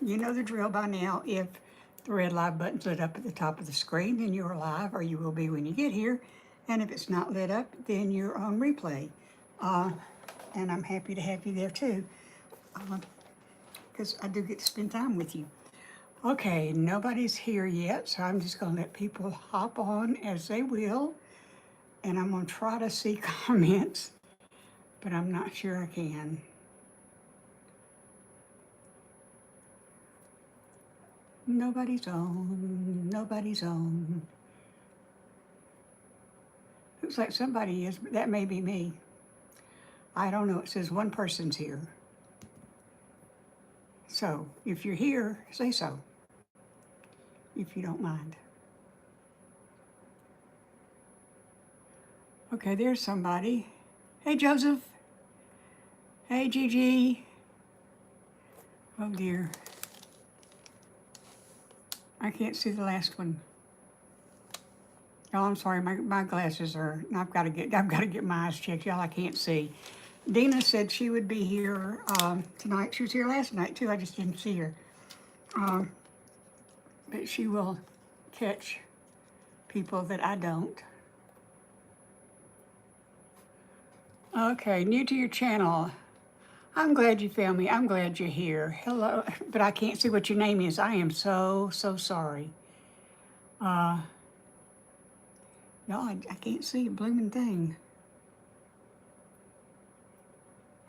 You know the drill by now. If the red live button's lit up at the top of the screen, then you're live, or you will be when you get here. And if it's not lit up, then you're on replay. And I'm happy to have you there too, because I do get to spend time with you. Okay, nobody's here yet, so I'm just going to let people hop on as they will. And I'm going to try to see comments, but I'm not sure I can. Nobody's on, nobody's on. Looks like somebody is, but that may be me. I don't know, it says one person's here. So, if you're here, say so, if you don't mind. Okay, there's somebody. Hey, Joseph. Hey, Gigi. Oh, dear. I can't see the last one. Oh, I'm sorry, my glasses are, I've got to get my eyes checked. Y'all, I can't see. Dina said she would be here tonight. She was here last night, too. I just didn't see her. But she will catch people that I don't. Okay, new to your channel. I'm glad you found me. I'm glad you're here. Hello, but I can't see what your name is. I am so sorry. Y'all, I can't see a blooming thing.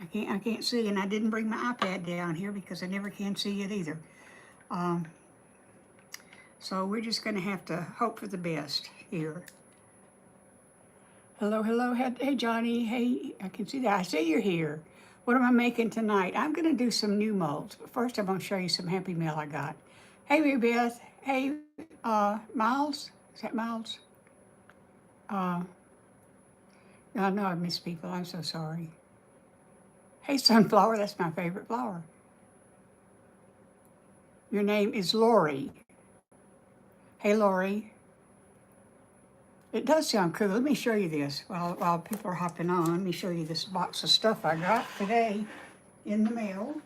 I can't see, and I didn't bring my iPad down here because I never can see it either. So we're just going to have to hope for the best here. Hello, hello. Hey, Johnny. Hey, I can see that. I see you're here. What am I making tonight? I'm going to do some new molds, but first I'm going to show you some Happy Mail I got. Hey, Mary Beth. Hey, Miles. Is that Miles? I know I miss people. I'm so sorry. Hey, Sunflower. That's my favorite flower. Your name is Lori. Hey, Lori. It does sound cool. Let me show you this while people are hopping on. Let me show you this box of stuff I got today in the mail.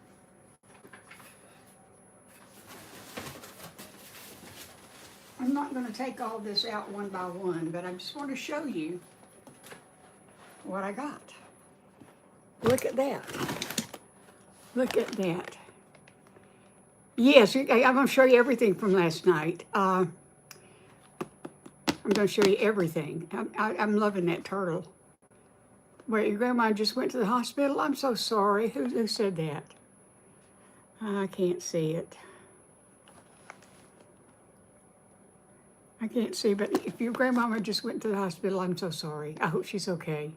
I'm not going to take all this out one by one, but I just want to show you what I got. Look at that. Look at that. Yes, I'm going to show you everything from last night. I'm going to show you everything. I'm loving that turtle. Wait, your grandma just went to the hospital? I'm so sorry. Who said that? I can't see it. I can't see, but if your grandmama just went to the hospital, I'm so sorry. I hope she's okay.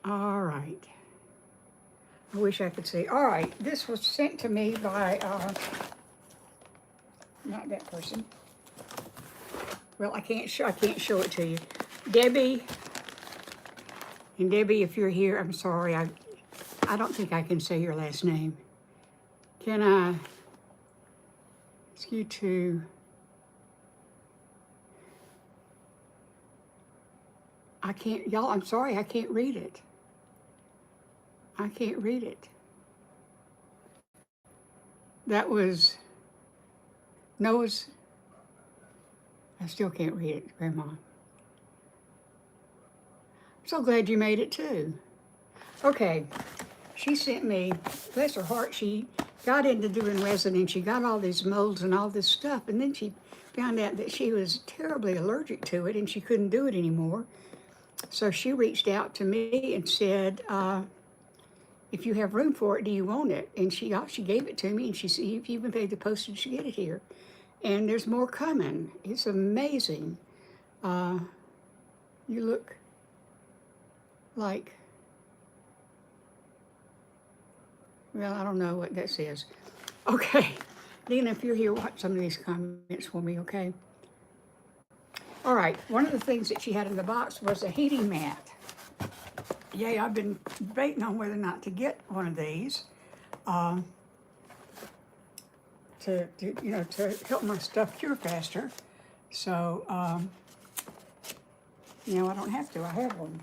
All right. I wish I could see. All right, this was sent to me by, not that person. Well, I can't show it to you. Debbie, and Debbie, if you're here, I'm sorry. I don't think I can say your last name. Can I ask you to? I can't, y'all, I'm sorry, I can't read it. I can't read it. That was Noah's. I still can't read it, Grandma. I'm so glad you made it too. Okay, she sent me, bless her heart, she got into doing resin and she got all these molds and all this stuff, and then she found out that she was terribly allergic to it and she couldn't do it anymore. So she reached out to me and said, if you have room for it, do you want it? And she gave it to me, and she said, if you even paid the postage to get it here. And there's more coming. It's amazing. You look like, well, I don't know what that says. Okay, Dina, if you're here, watch some of these comments for me, okay? All right, one of the things that she had in the box was a heating mat. Yay, I've been debating on whether or not to get one of these to help my stuff cure faster. So, I don't have to. I have one.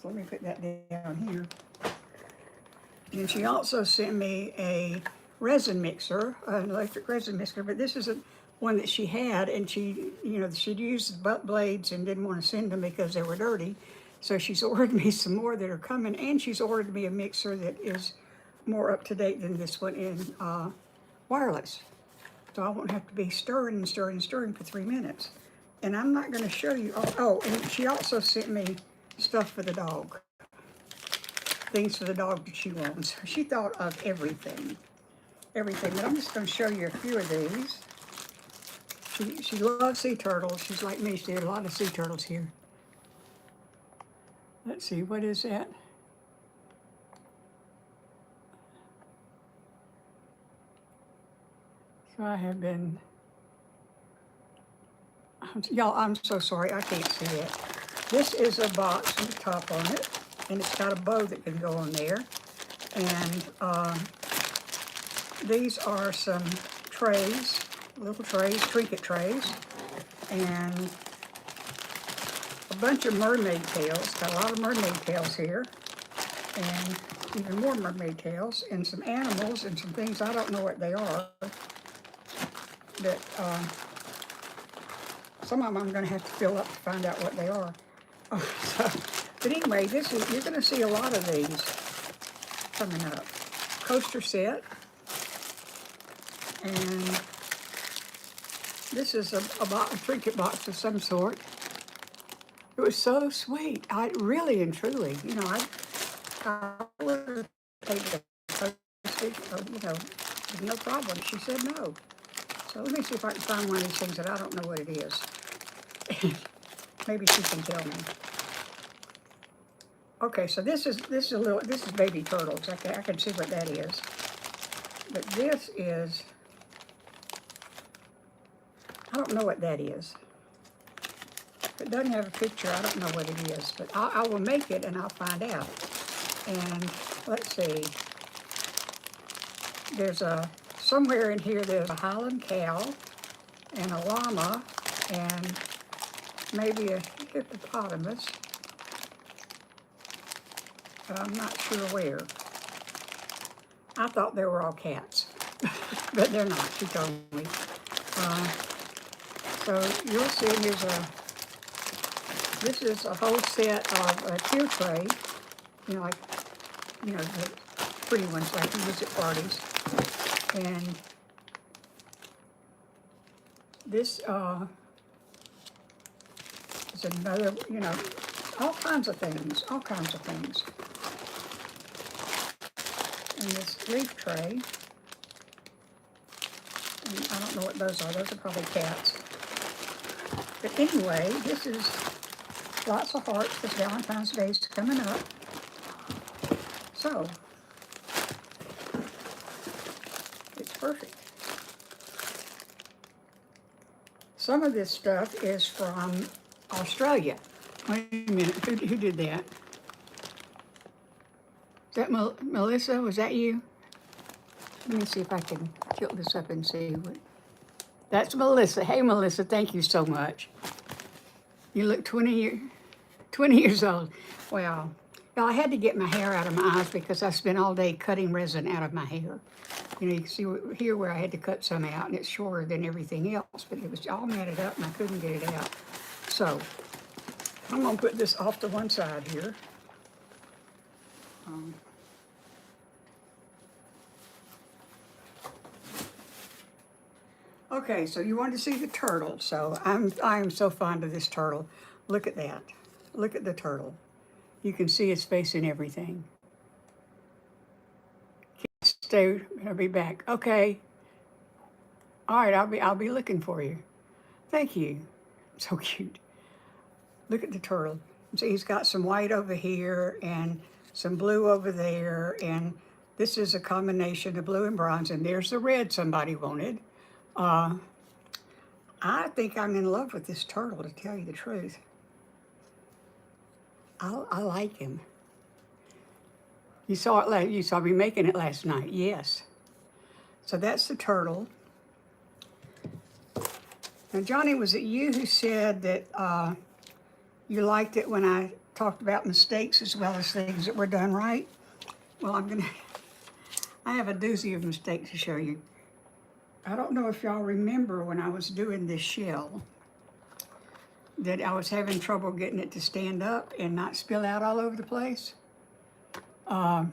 So let me put that down here. And she also sent me a resin mixer, an electric resin mixer, but this is one that she had, and she, she'd used the butt blades and didn't want to send them because they were dirty. So she's ordered me some more that are coming, and she's ordered me a mixer that is more up to date than this one in wireless. So I won't have to be stirring and stirring and stirring for 3 minutes. And I'm not going to show you. Oh, and she also sent me stuff for the dog. Things for the dog that she wants. She thought of everything. Everything. But I'm just going to show you a few of these. She loves sea turtles. She's like me. She did a lot of sea turtles here. Let's see, what is that? So I have been, y'all, I'm so sorry, I can't see it. This is a box with a top on it, and it's got a bow that can go on there. And these are some trays, little trays, Trinket trays, and a bunch of mermaid tails. Got a lot of mermaid tails here, and even more mermaid tails, and some animals and some things. I don't know what they are, but some of them I'm going to have to fill up to find out what they are. But anyway, you're going to see a lot of these coming up. Coaster set, and this is a Trinket box of some sort. It was so sweet. I really and truly, I would have paid the postage, with no problem. She said no. So let me see if I can find one of these things that I don't know what it is. Maybe she can tell me. Okay, so this is baby turtles. I can see what that is. But this is, I don't know what that is. If it doesn't have a picture, I don't know what it is. But I will make it and I'll find out. And let's see. There's somewhere in here there's a Highland cow and a llama and maybe a hippopotamus. But I'm not sure where. I thought they were all cats, but they're not, she told me. So you'll see this is a whole set of a tier tray, the pretty ones like you use at parties. And this is another, all kinds of things. And this leaf tray, and I don't know what those are. Those are probably cats. But anyway, this is lots of hearts because Valentine's Day is coming up. So, it's perfect. Some of this stuff is from Australia. Wait a minute, who did that? Is that Melissa? Was that you? Let me see if I can tilt this up and see what. That's Melissa. Hey, Melissa, thank you so much. You look 20 years old. Wow. Well, I had to get my hair out of my eyes because I spent all day cutting resin out of my hair. You can see here where I had to cut some out, and it's shorter than everything else, but it was all matted up and I couldn't get it out. So, I'm going to put this off to one side here. Okay, so you wanted to see the turtle. So I am so fond of this turtle. Look at that. Look at the turtle. You can see his face and everything. Stay. I'll be back. Okay. All right. I'll be looking for you. Thank you. So cute. Look at the turtle. See, he's got some white over here and some blue over there, and this is a combination of blue and bronze, and there's the red somebody wanted. I think I'm in love with this turtle, to tell you the truth. I like him. You saw it. You saw me making it last night. Yes. So that's the turtle. Now, Johnny, was it you who said that you liked it when I talked about mistakes as well as things that were done right? Well, I have a doozy of mistakes to show you. I don't know if y'all remember when I was doing this shell that I was having trouble getting it to stand up and not spill out all over the place. And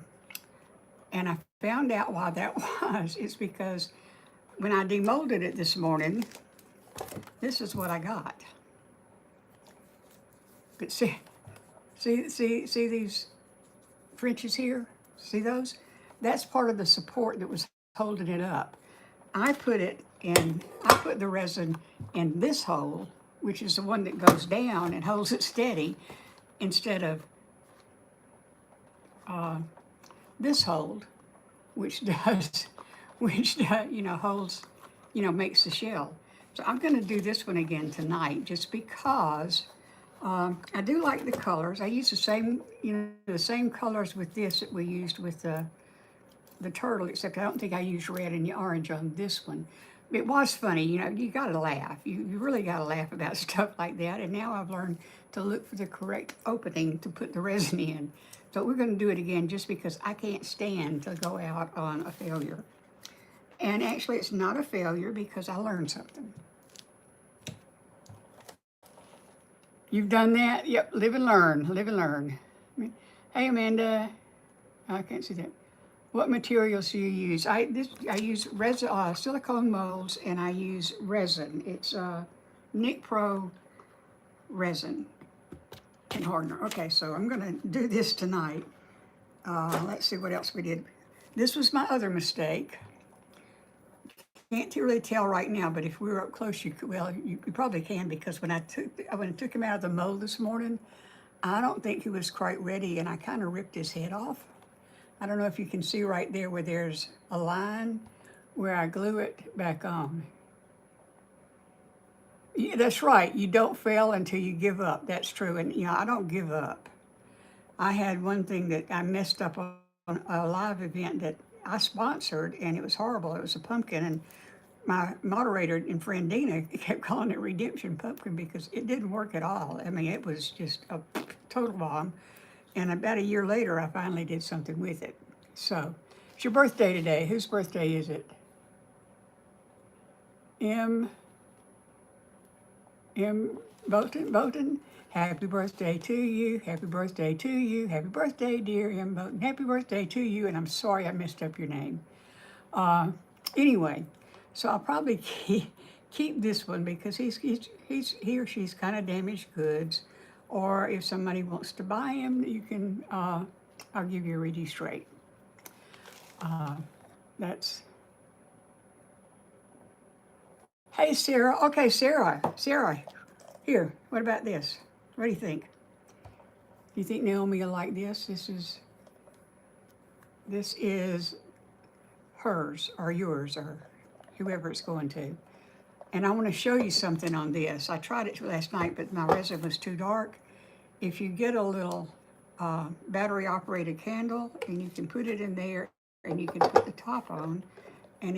I found out why that was. It's because when I demolded it this morning, this is what I got. But see these Frenches here? See those? That's part of the support that was holding it up. I put the resin in this hole, which is the one that goes down and holds it steady, instead of this hole, which does, holds, makes the shell. So I'm going to do this one again tonight, just because I do like the colors. I use the same colors with this that we used with the turtle, except I don't think I used red and orange on this one. It was funny, you gotta laugh. You really gotta laugh about stuff like that. And now I've learned to look for the correct opening to put the resin in. So we're gonna do it again just because I can't stand to go out on a failure. And actually it's not a failure because I learned something. You've done that? Yep, live and learn, live and learn. Hey Amanda, I can't see that. What materials do you use? I use resin, silicone molds, and I use resin. It's NicPro resin and hardener. Okay, so I'm gonna do this tonight. Let's see what else we did. This was my other mistake. Can't really tell right now, but if we were up close, you probably can, because when I took him out of the mold this morning, I don't think he was quite ready, and I kind of ripped his head off. I don't know if you can see right there where there's a line where I glue it back on. Yeah, that's right. You don't fail until you give up. That's true. And I don't give up. I had one thing that I messed up on a live event that I sponsored, and it was horrible. It was a pumpkin, and my moderator and friend Dina kept calling it Redemption Pumpkin because it didn't work at all. I mean, it was just a total bomb. And about a year later, I finally did something with it. So, it's your birthday today. Whose birthday is it? M. Bolton. Happy birthday to you. Happy birthday to you. Happy birthday, dear M. Bolton. Happy birthday to you. And I'm sorry I messed up your name. Anyway, so I'll probably keep this one because he or she's kind of damaged goods. Or if somebody wants to buy him, you can, I'll give you a reduced rate. Hey, Sarah. Okay, Sarah, here, what about this? What do you think? Do you think Naomi will like this? This is hers or yours or whoever it's going to. And I want to show you something on this. I tried it last night, but my resin was too dark. If you get a little battery-operated candle, and you can put it in there, and you can put the top on, and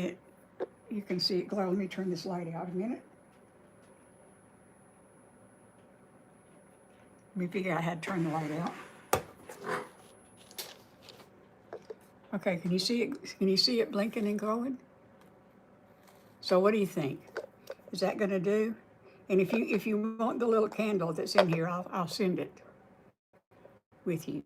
you can see it glow. Let me turn this light out a minute. Let me figure out how to turn the light out. Okay, can you see it? Can you see it blinking and glowing? So what do you think? Is that going to do? And if you want the little candle that's in here, I'll send it with you.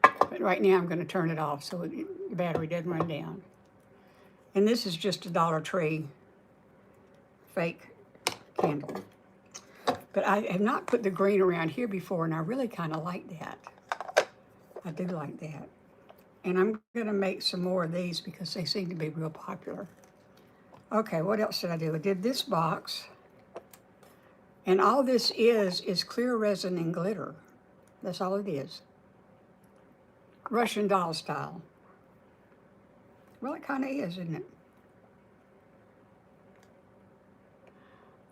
But right now I'm going to turn it off so the battery doesn't run down. And this is just a Dollar Tree fake candle. But I have not put the green around here before, and I really kind of like that. I do like that. And I'm going to make some more of these because they seem to be real popular. Okay, what else did I do? I did this box. And all this is clear resin and glitter. That's all it is. Russian doll style. Well, it kind of is, isn't it?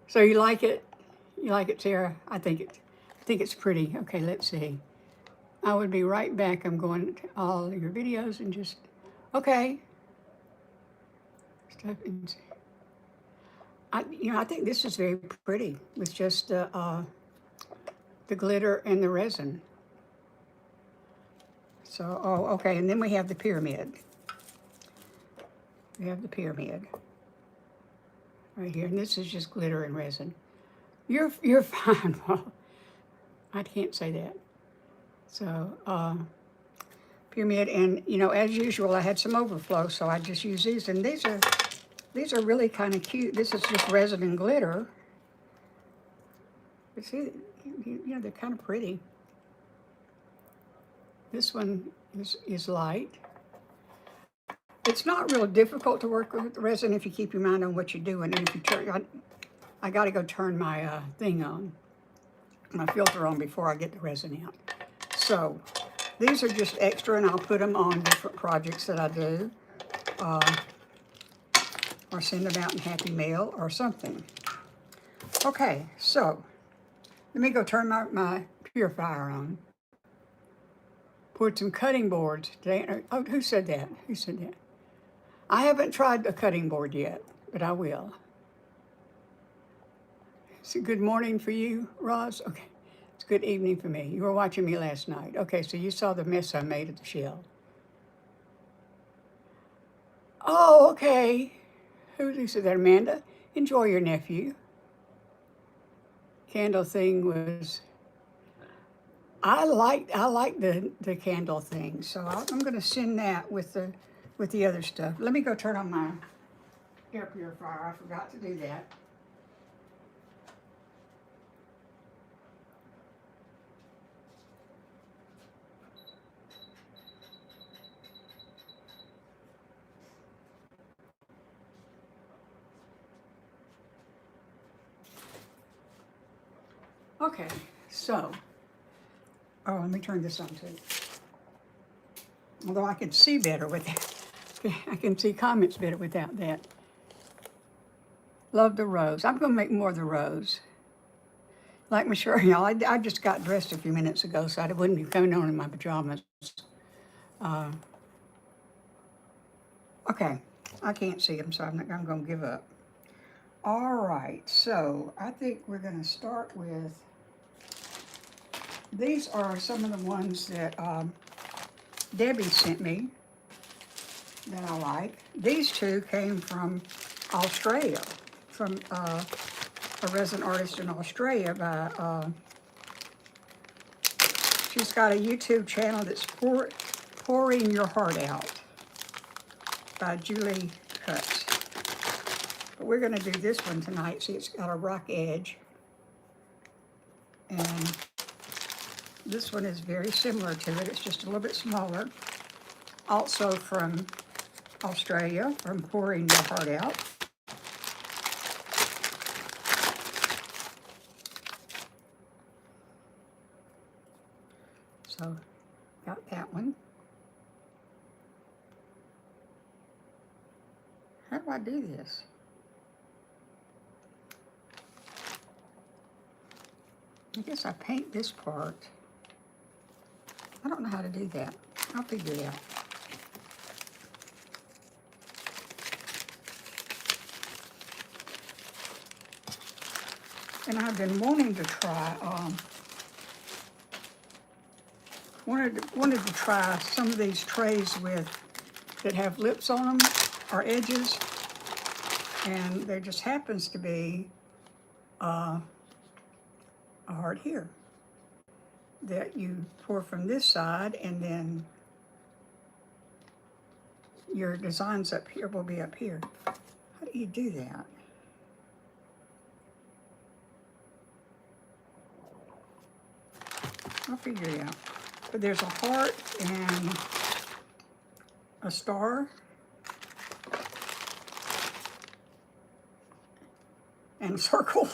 So you like it? You like it, Sarah? I think it's pretty. Okay, let's see. I would be right back. I'm going to all your videos and just, okay. Stuff in. I think this is very pretty with just the glitter and the resin. So, oh, okay, and then we have the pyramid. We have the pyramid right here, and this is just glitter and resin. You're fine. Well, I can't say that. So, pyramid, and you know, as usual, I had some overflow, so I just use these, and these are really kind of cute. This is just resin and glitter. You see, you know, they're kind of pretty. This one is light. It's not real difficult to work with resin if you keep your mind on what you're doing. And if you turn, I got to go turn my thing on, my filter on before I get the resin out. So these are just extra, and I'll put them on different projects that I do, or send them out in Happy Mail or something. Okay, so let me go turn my purifier on. Put some cutting boards. Oh, who said that? Who said that? I haven't tried a cutting board yet, but I will. It's a good morning for you, Roz? Okay. It's a good evening for me. You were watching me last night. Okay, so you saw the mess I made of the shell. Oh, okay. Who said that? Amanda? Enjoy your nephew. Candle thing was... I like the candle thing, so I'm going to send that with the other stuff. Let me go turn on my air purifier. I forgot to do that. Okay, so, oh, let me turn this on too. Although I can see better with that. I can see comments better without that. Love the rose. I'm going to make more of the rose. Like my shirt, y'all, I just got dressed a few minutes ago, so I wouldn't be coming on in my pajamas. Okay, I can't see them, so I'm going to give up. All right, so I think we're going to start with... These are some of the ones that Debbie sent me that I like. These two came from Australia, from a resin artist in Australia by, she's got a YouTube channel that's Pouring Your Heart Out by Julie Cuts. But we're gonna do this one tonight. See, it's got a rock edge. And this one is very similar to it. It's just a little bit smaller. Also from Australia, from Pouring Your Heart Out. So, got that one. How do I do this? I guess I paint this part. I don't know how to do that. I'll figure it out. And I've been wanting to try, wanted to try some of these trays that have lips on them or edges, and there just happens to be a heart here that you pour from this side, and then your designs up here will be up here. How do you do that? I'll figure it out. But there's a heart and a star and a circle.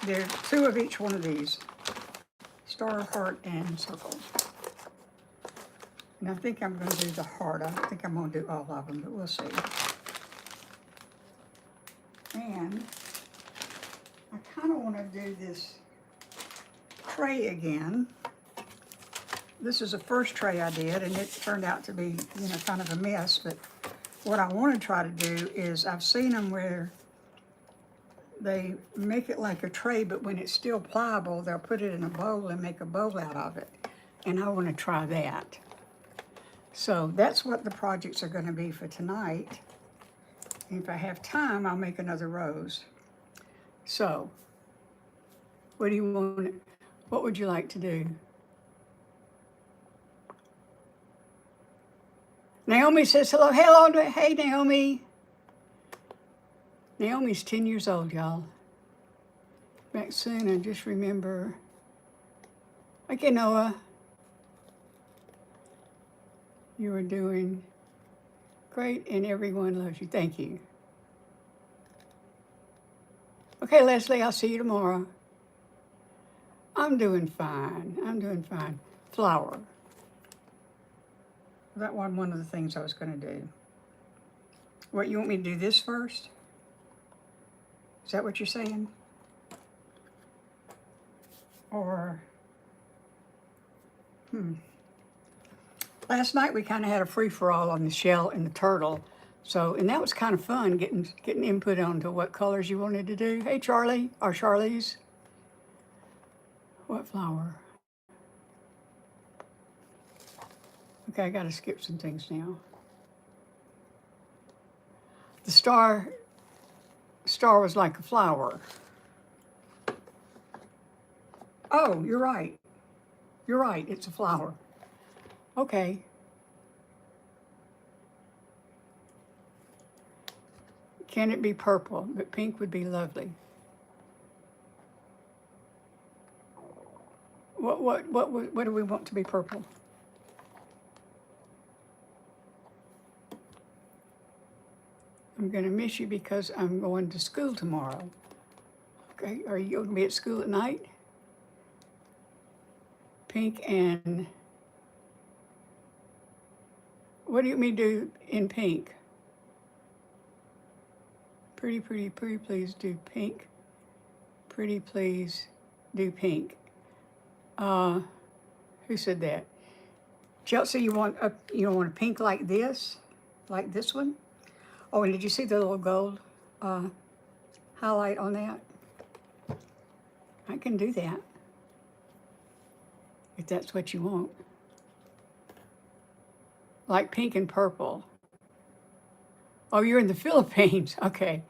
There's two of each one of these. Star, heart, and circle. And I think I'm going to do the heart. I don't think I'm going to do all of them, but we'll see. And I kind of want to do this tray again. This is the first tray I did, and it turned out to be, you know, kind of a mess. But what I want to try to do is, I've seen them where they make it like a tray, but when it's still pliable, they'll put it in a bowl and make a bowl out of it. And I want to try that. So that's what the projects are going to be for tonight. And if I have time, I'll make another rose. So, what do you want? What would you like to do? Naomi says hello. Hello, hey Naomi. Naomi's 10 years old, y'all. Back soon, and just remember. Okay, Noah. You are doing great, and everyone loves you. Thank you. Okay, Leslie, I'll see you tomorrow. I'm doing fine. I'm doing fine. Flower. That wasn't one of the things I was going to do. What, you want me to do this first? Is that what you're saying? Or, Last night we kind of had a free-for-all on the shell and the turtle. So, and that was kind of fun, getting input onto what colors you wanted to do. Hey, Charlie, or Charlize. What flower? Okay, I got to skip some things now. The star was like a flower. Oh, you're right. You're right, it's a flower. Okay. Can it be purple? But pink would be lovely. What do we want to be purple? I'm going to miss you because I'm going to school tomorrow. Okay, are you going to be at school at night? Pink and... What do you mean do in pink? Pretty, please do pink. Pretty, please do pink. Who said that? Chelsea, you want a pink like this one? Oh, and did you see the little gold highlight on that? I can do that if that's what you want. Like pink and purple. Oh, you're in the Philippines. Okay.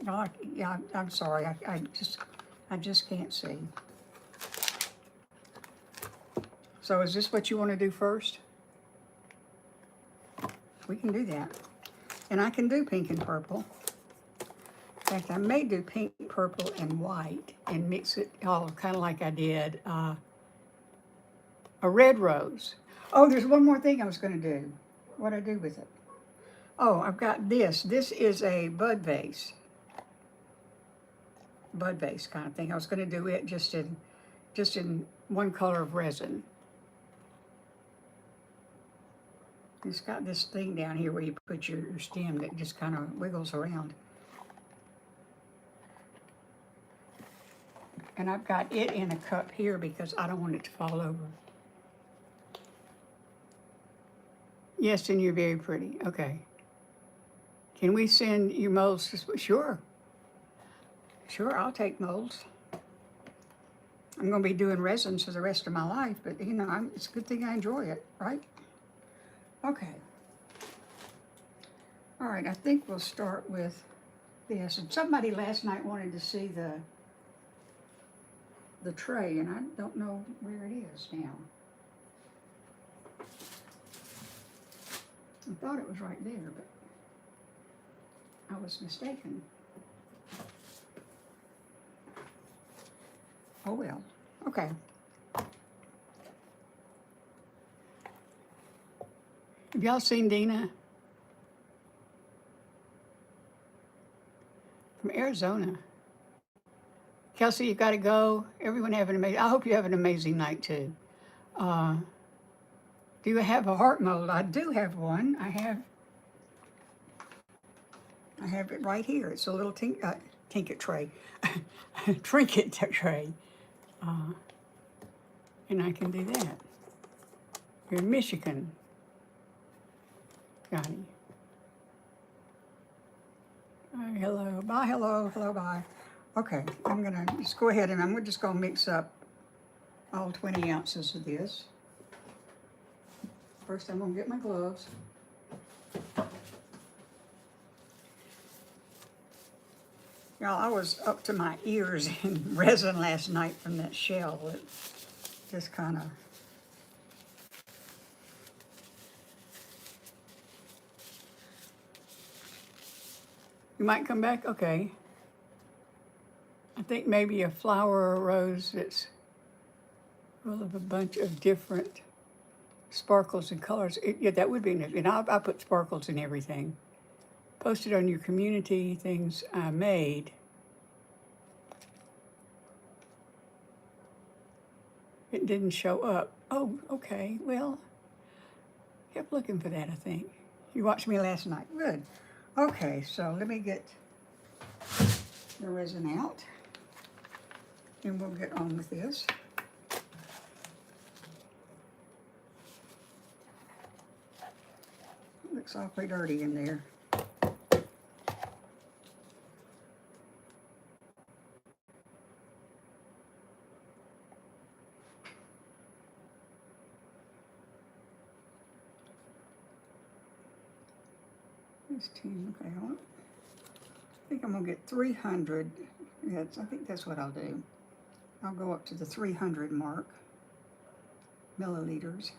No, yeah, I'm sorry. I just can't see. So is this what you want to do first? We can do that. And I can do pink and purple. In fact, I may do pink, purple, and white and mix it all kind of like I did a red rose. Oh, there's one more thing I was going to do. What'd I do with it? Oh, I've got this. This is a bud vase. Bud vase kind of thing. I was going to do it just in one color of resin. It's got this thing down here where you put your stem that just kind of wiggles around. And I've got it in a cup here because I don't want it to fall over. Yes, and you're very pretty. Okay. Can we send your molds to... Sure. Sure, I'll take molds. I'm going to be doing resins for the rest of my life, but, it's a good thing I enjoy it, right? Okay. All right, I think we'll start with this. And somebody last night wanted to see the tray, and I don't know where it is now. I thought it was right there, but I was mistaken. Oh well, okay. Have y'all seen Dina? From Arizona. Kelsey, you gotta go. Everyone have an amazing, I hope you have an amazing night too. Do you have a heart mold? I do have one. I have it right here. It's a little Trinket tray. Trinket tray. And I can do that. You're in Michigan. Johnny. Hi, hello, bye, hello, hello, bye. Okay, I'm gonna just go ahead and I'm just gonna mix up all 20 ounces of this. First, I'm gonna get my gloves. Y'all, I was up to my ears in resin last night from that shell. It just kind of... You might come back? Okay. I think maybe a flower arose that's full of a bunch of different sparkles and colors. Yeah, that would be nice. And I put sparkles in everything. Post it on your community things I made. It didn't show up. Oh, okay. Well, kept looking for that, I think. You watched me last night. Good. Okay, so let me get the resin out. And we'll get on with this. Looks awfully dirty in there. There's 10, okay, I think I'm gonna get 300. Yes, I think that's what I'll do. I'll go up to the 300 mark, milliliters.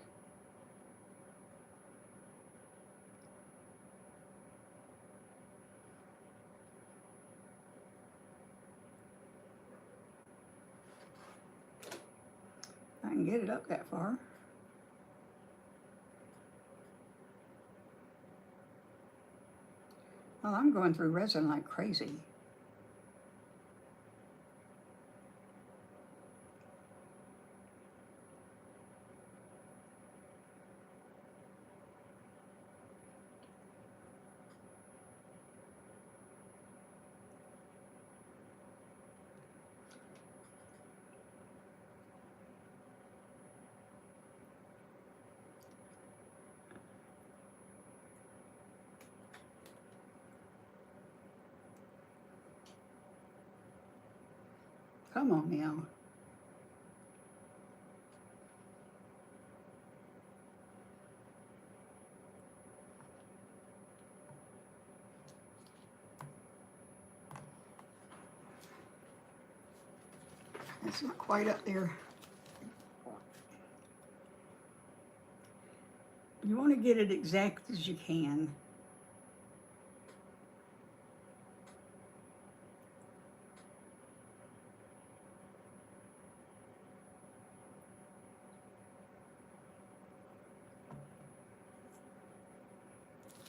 I can get it up that far. Well, I'm going through resin like crazy. Come on now. It's not quite up there. You want to get it exact as you can.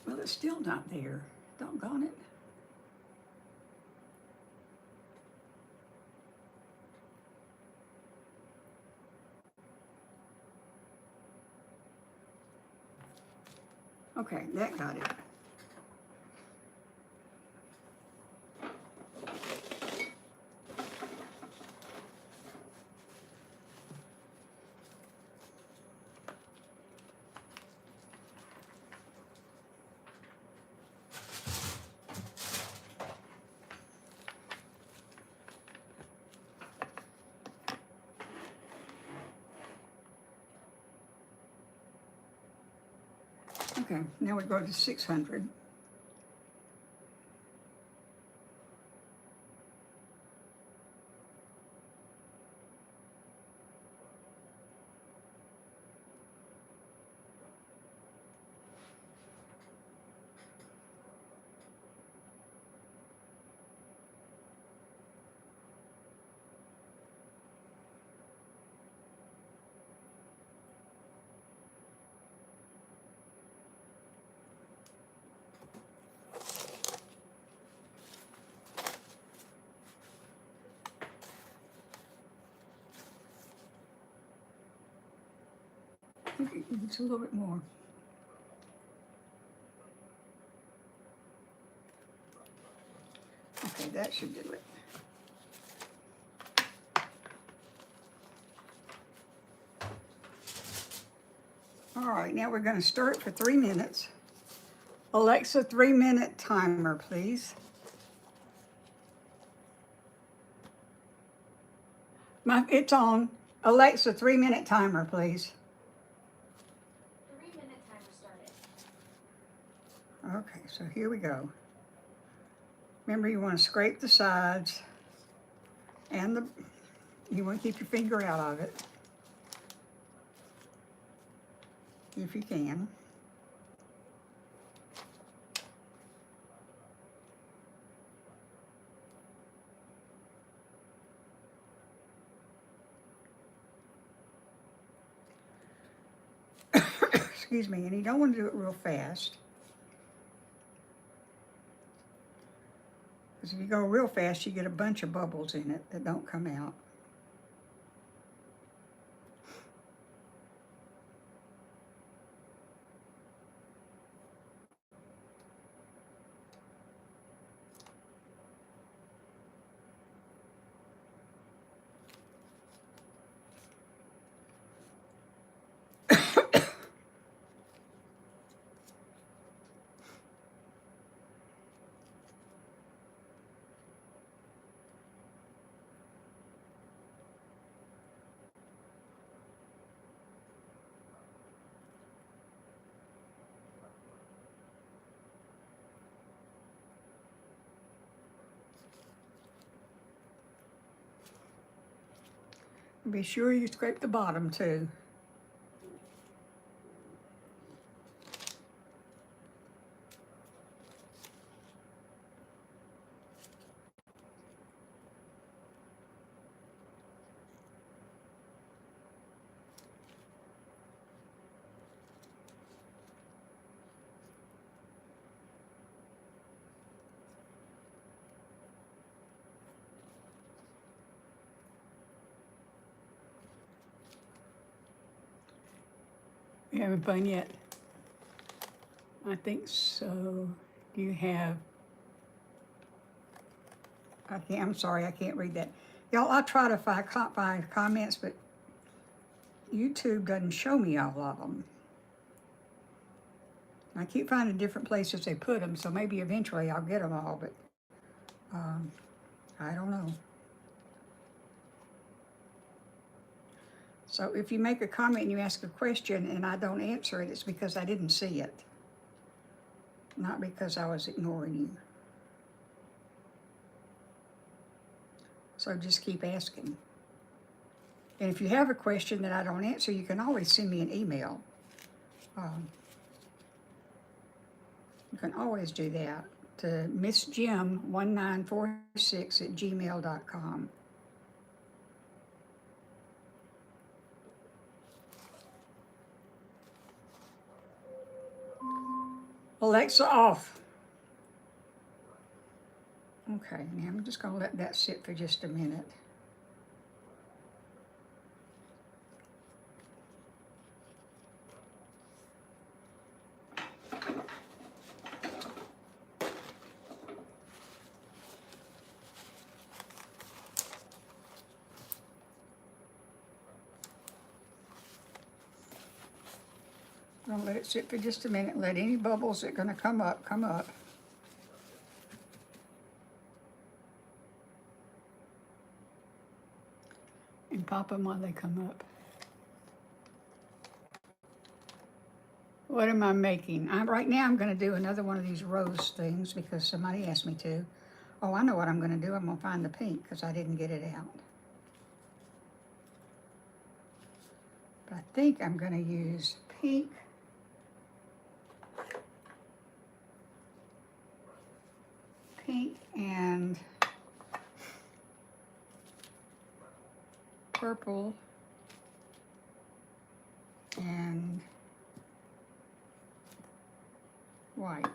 Well, it's still not there. Doggone it. Okay, that got it. Okay, now we go to 600. I think it's a little bit more. Okay, that should do it. All right, now we're going to stir it for 3 minutes. Alexa, 3-minute timer, please. It's on. Alexa, 3-minute timer, please. 3-minute timer started. Okay, so here we go. Remember, you want to scrape the sides and you want to keep your finger out of it, if you can. Excuse me, and you don't want to do it real fast. Because if you go real fast, you get a bunch of bubbles in it that don't come out. Be sure you scrape the bottom too. You having fun yet? I think so. Do you have... I'm sorry, I can't read that. Y'all, I try to find comments, but YouTube doesn't show me all of them. I keep finding different places they put them, so maybe eventually I'll get them all, but I don't know. So if you make a comment and you ask a question and I don't answer it, it's because I didn't see it, not because I was ignoring you. So just keep asking. And if you have a question that I don't answer, you can always send me an email. You can always do that to missjim1946@gmail.com. Alexa off. Okay, now I'm just going to let that sit for just a minute. I'm going to let it sit for just a minute. Let any bubbles that are going to come up, come up. And pop them while they come up. What am I making? Right now I'm going to do another one of these rose things because somebody asked me to. Oh, I know what I'm going to do. I'm going to find the pink because I didn't get it out. But I think I'm going to use pink. Pink and purple and white.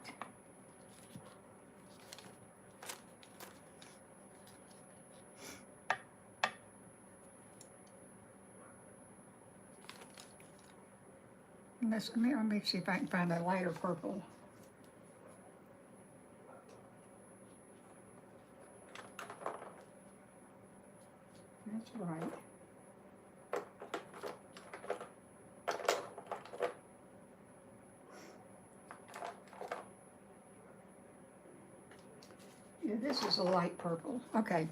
Let me see if I can find a lighter purple. That's right. Yeah, this is a light purple. Okay.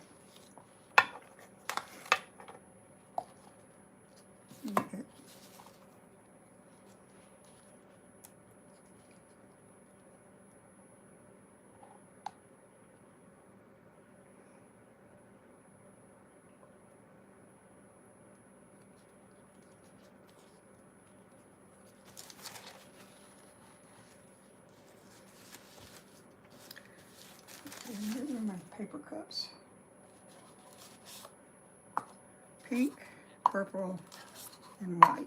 paper cups. Pink, purple, and white.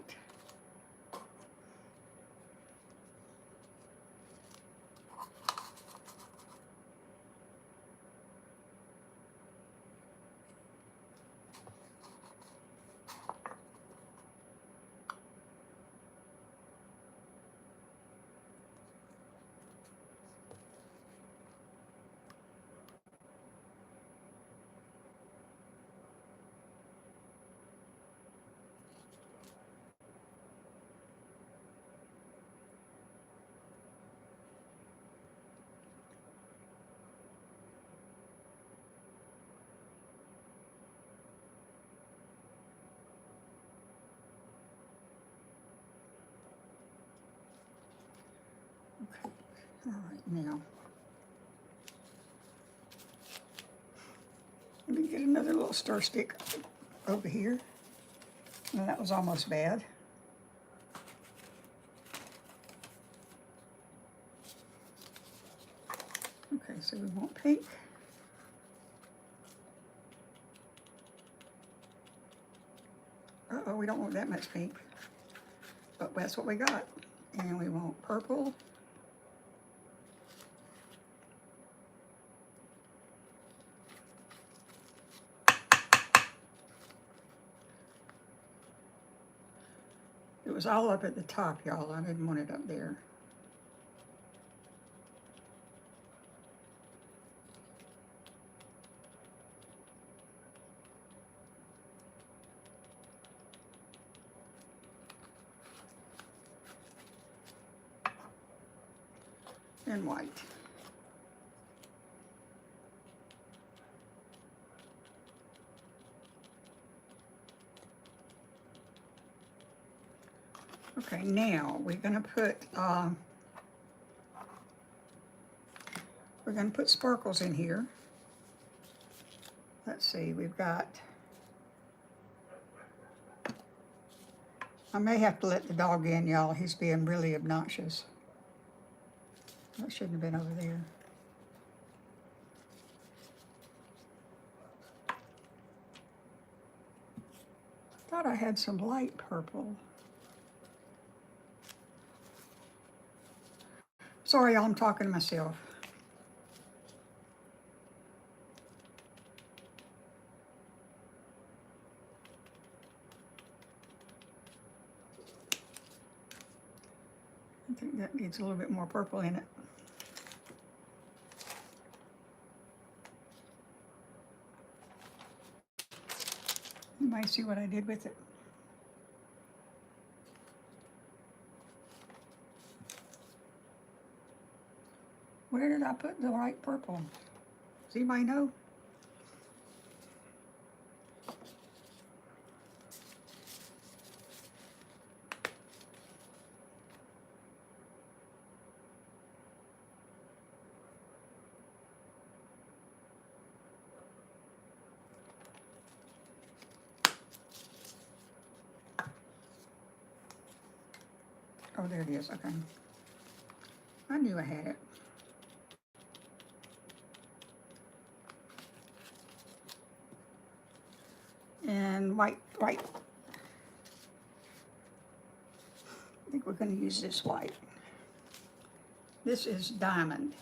Okay, all right, now let me get another little stir stick over here. Well, that was almost bad. Okay, so we want pink. Uh-oh, we don't want that much pink, but that's what we got. And we want purple. It was all up at the top, y'all. I didn't want it up there. And white. Okay, now we're gonna put sparkles in here. Let's see, we've got, I may have to let the dog in, y'all. He's being really obnoxious. That shouldn't have been over there. Thought I had some light purple. Sorry, y'all, I'm talking to myself. I think that needs a little bit more purple in it. You might see what I did with it. Where did I put the light purple? Does anybody know? Oh, there it is, okay. I knew I had it. And white. I think we're going to use this white. This is diamond.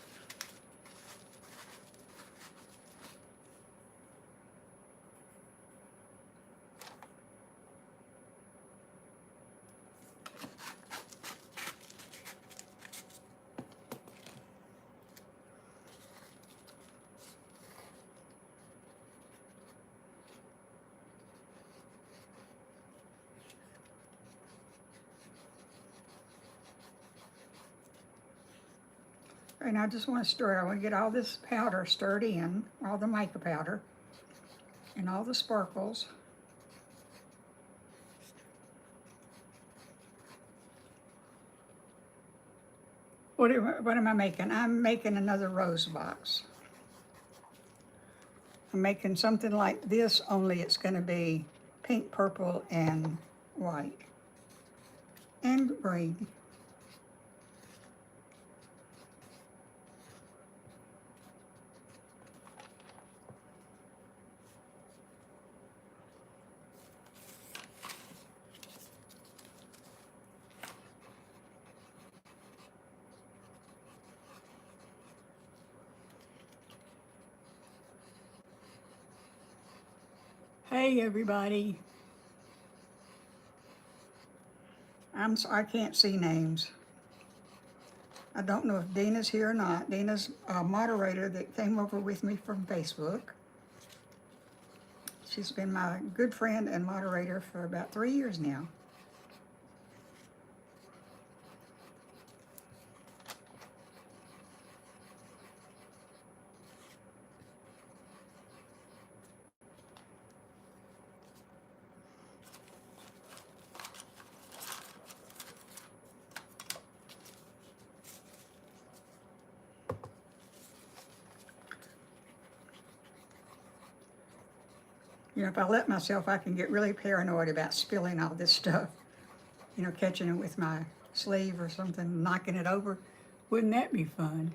And I just want to stir it. I want to get all this powder stirred in, all the mica powder, and all the sparkles. What am I making? I'm making another rose box. I'm making something like this, only it's going to be pink, purple, and white, and green. Hey everybody. I can't see names. I don't know if Dina's here or not. Dina's a moderator that came over with me from Facebook. She's been my good friend and moderator for about 3 years now. You know, if I let myself, I can get really paranoid about spilling all this stuff. You know, catching it with my sleeve or something, knocking it over. Wouldn't that be fun?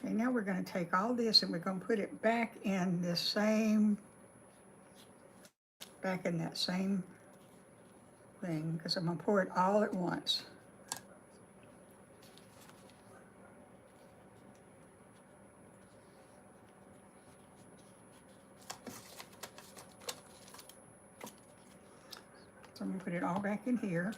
Okay, now we're going to take all this and we're going to put it back in this same, back in that same thing, because I'm going to pour it all at once. So I'm going to put it all back in here.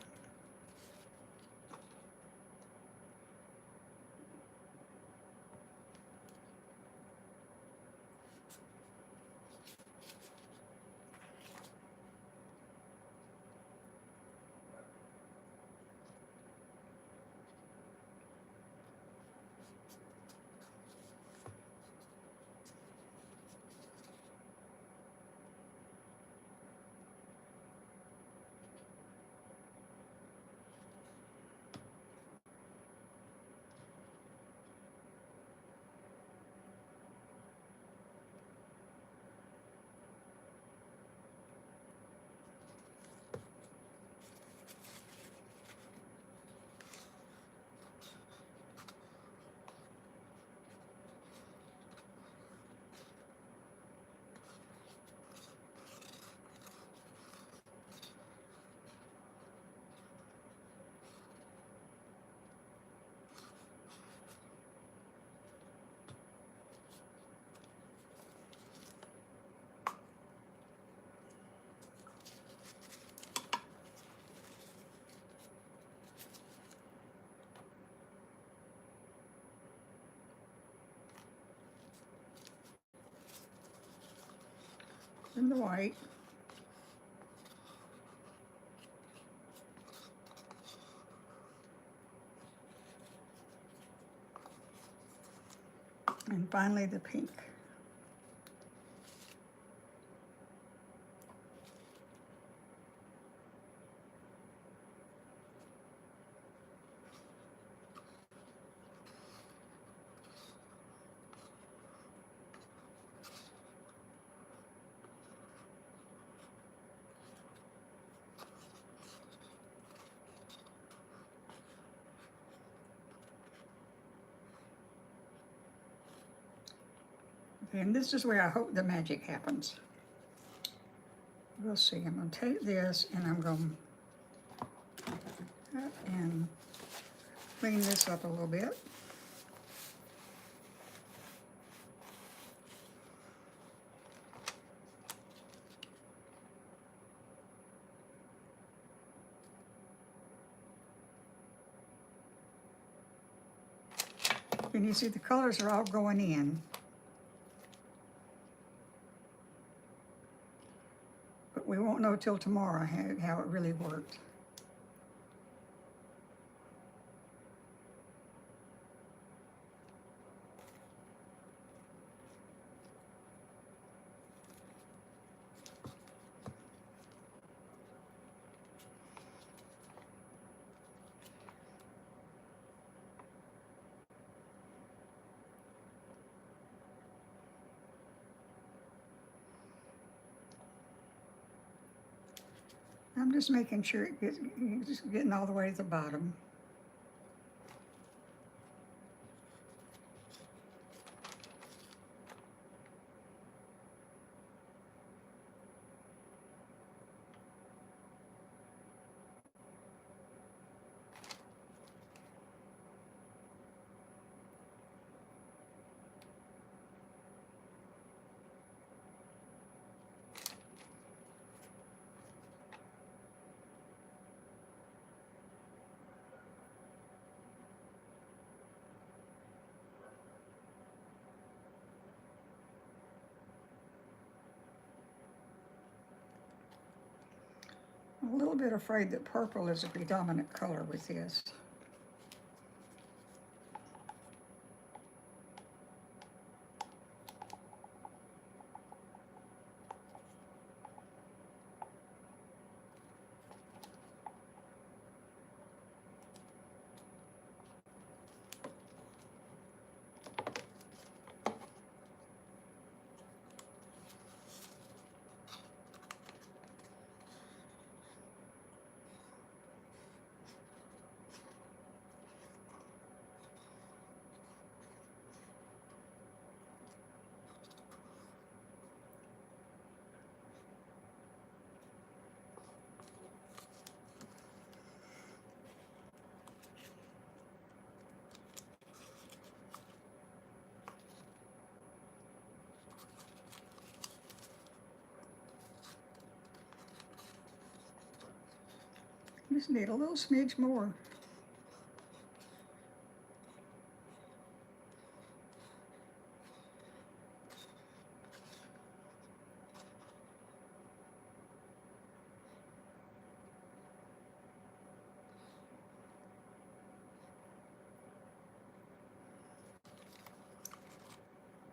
And the white. And finally the pink. And this is where I hope the magic happens. We'll see. I'm going to take this and I'm going to cut and clean this up a little bit. And you see the colors are all going in. But we won't know till tomorrow how it really worked. I'm just making sure it's getting all the way to the bottom. I'm a little bit afraid that purple is a predominant color with this. Just need a little smidge more.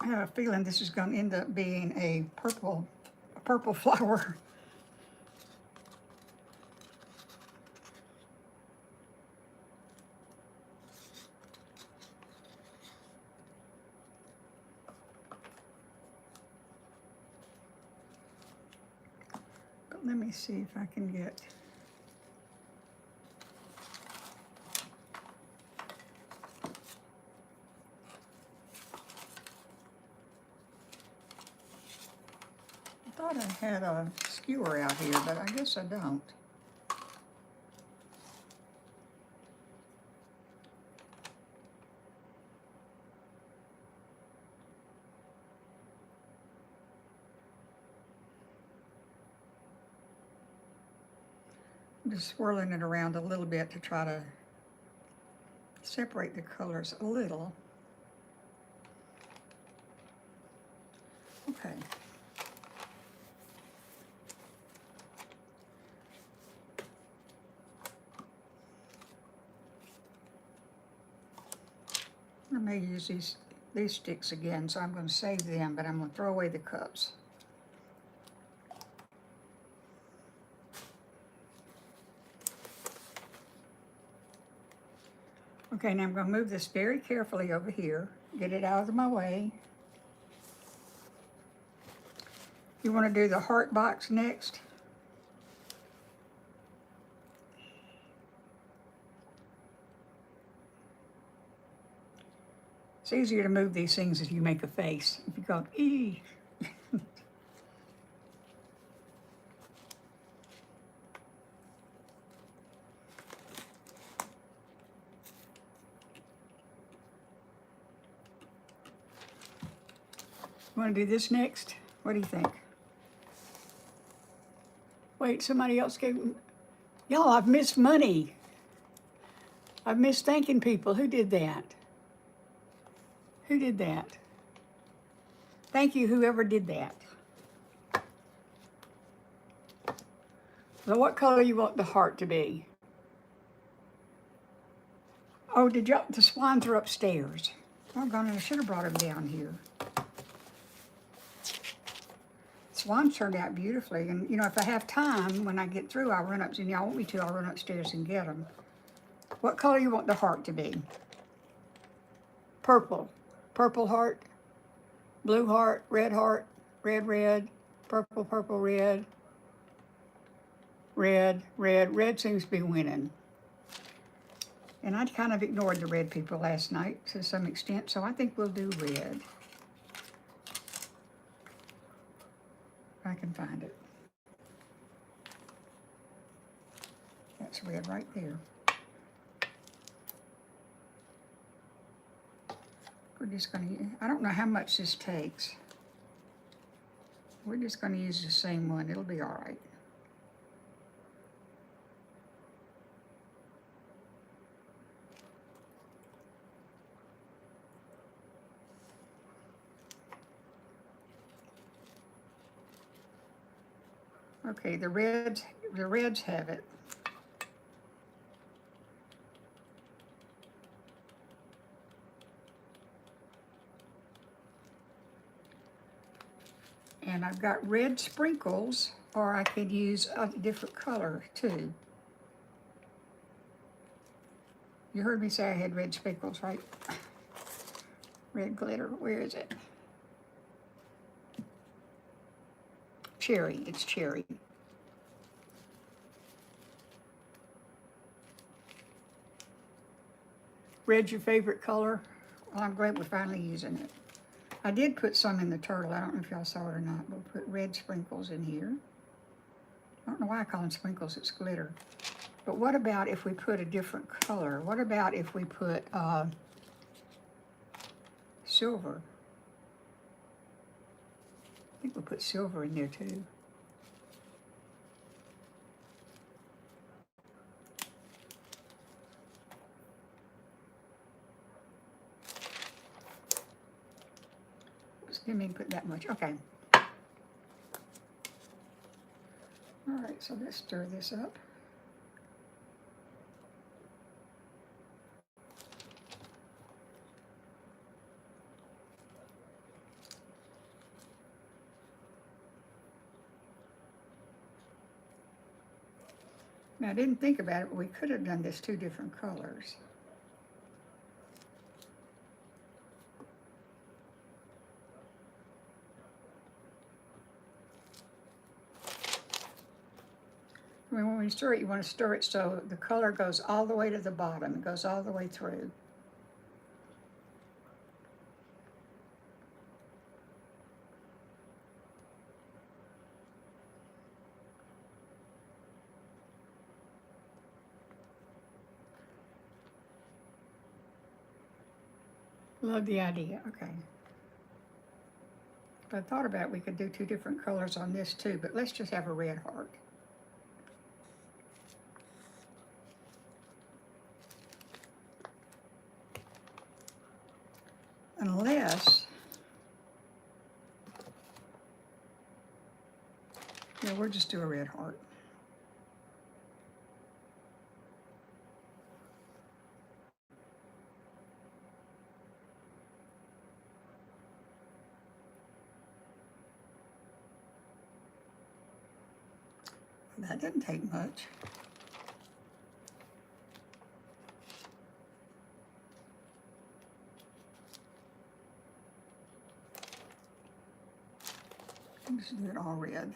I have a feeling this is going to end up being a purple flower. But let me see if I can get. I thought I had a skewer out here, but I guess I don't. I'm just swirling it around a little bit to try to separate the colors a little. Okay. I may use these sticks again, so I'm going to save them, but I'm going to throw away the cups. Okay, now I'm going to move this very carefully over here, get it out of my way. You want to do the heart box next? It's easier to move these things if you make a face. If you go, ee. You want to do this next? What do you think? Wait, somebody else gave. Y'all, I've missed money. I've missed thanking people. Who did that? Who did that? Thank you, whoever did that. So what color you want the heart to be? Oh, did y'all, the swans are upstairs. Doggone it, I should have brought them down here. Swans turned out beautifully, and you know, if I have time, when I get through, I'll run up, and y'all want me to, I'll run upstairs and get them. What color you want the heart to be? Purple. Purple heart, blue heart, red, purple, red. Red, red, red seems to be winning. And I kind of ignored the red people last night to some extent, so I think we'll do red. If I can find it. That's red right there. We're just going to, I don't know how much this takes. We're just going to use the same one. It'll be all right. Okay, the reds have it. And I've got red sprinkles, or I could use a different color too. You heard me say I had red sprinkles, right? Red glitter, where is it? Cherry, it's cherry. Red's your favorite color? Well, I'm glad we're finally using it. I did put some in the turtle. I don't know if y'all saw it or not, but we'll put red sprinkles in here. I don't know why I call them sprinkles, it's glitter. But what about if we put a different color? What about if we put silver? I think we'll put silver in there too. Didn't mean to put that much. Okay. All right, so let's stir this up. Now, I didn't think about it, but we could have done this two different colors. I mean, when you stir it, you want to stir it so the color goes all the way to the bottom. It goes all the way through. Love the idea. Okay. If I thought about it, we could do two different colors on this too, but let's just have a red heart. Unless, yeah, we'll just do a red heart. That didn't take much. Just do it all red.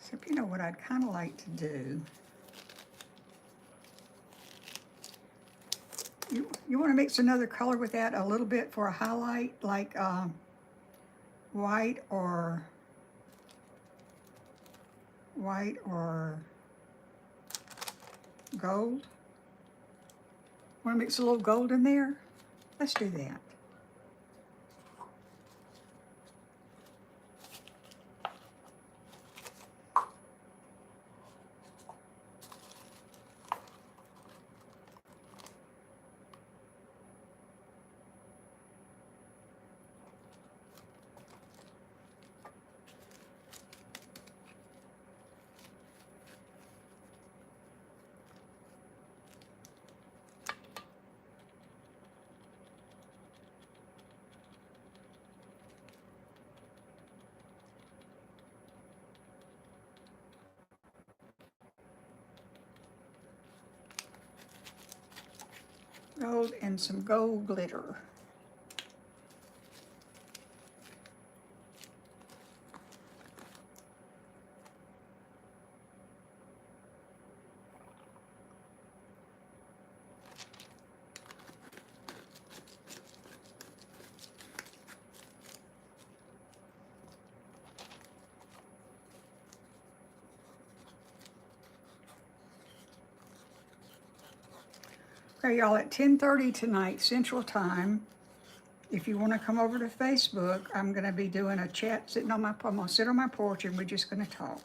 Except, you know what I'd kind of like to do? You want to mix another color with that a little bit for a highlight, like white or gold? Want to mix a little gold in there? Let's do that. gold and some gold glitter. Okay, y'all, at 10:30 tonight, Central Time, if you want to come over to Facebook, I'm going to be doing a chat, I'm going to sit on my porch and we're just going to talk.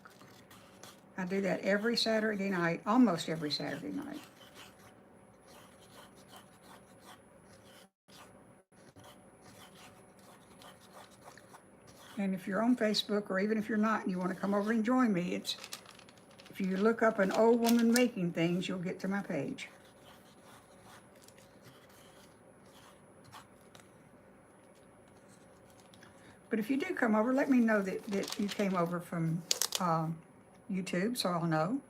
I do that every Saturday night, almost every Saturday night. And if you're on Facebook, or even if you're not and you want to come over and join me, if you look up an old woman making things, you'll get to my page. But if you do come over, let me know that you came over from YouTube, so I'll know.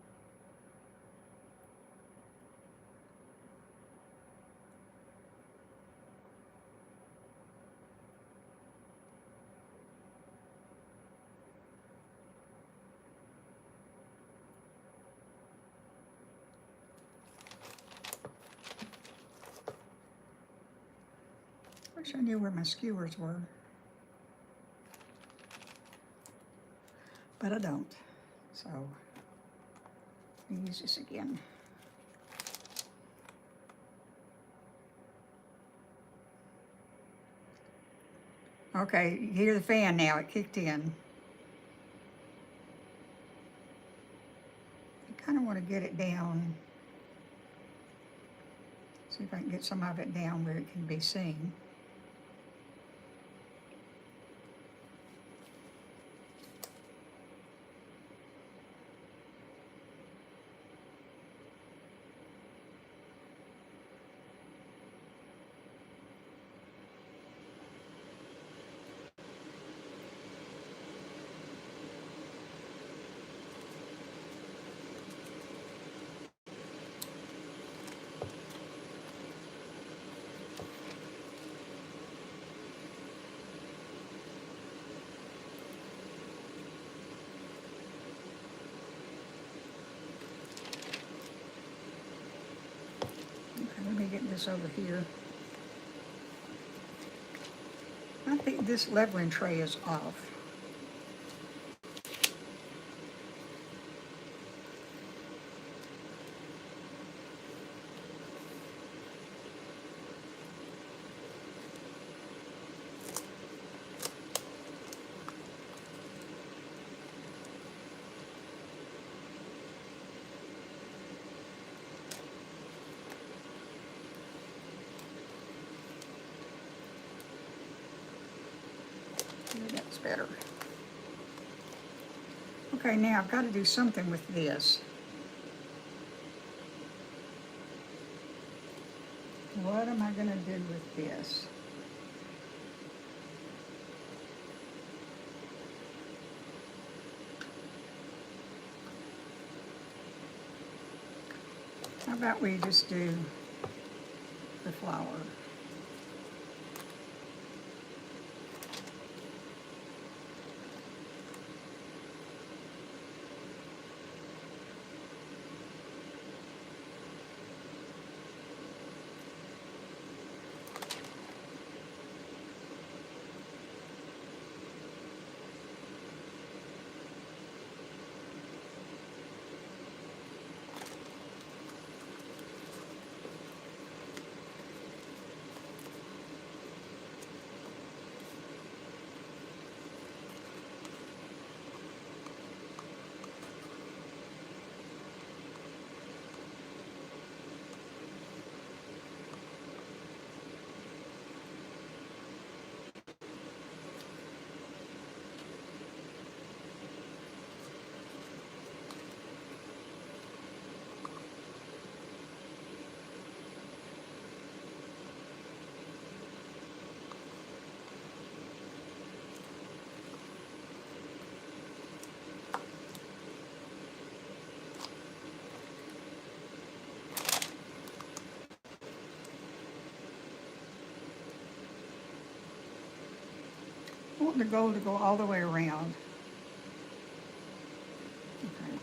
Wish I knew where my skewers were. But I don't. So, let me use this again. Okay, you hear the fan now, it kicked in. I kind of want to get it down. See if I can get some of it down where it can be seen. Let me get this over here. I think this leveling tray is off. That's better. Okay, now I've got to do something with this. What am I going to do with this? How about we just do the flower? want the gold to go all the way around. Okay,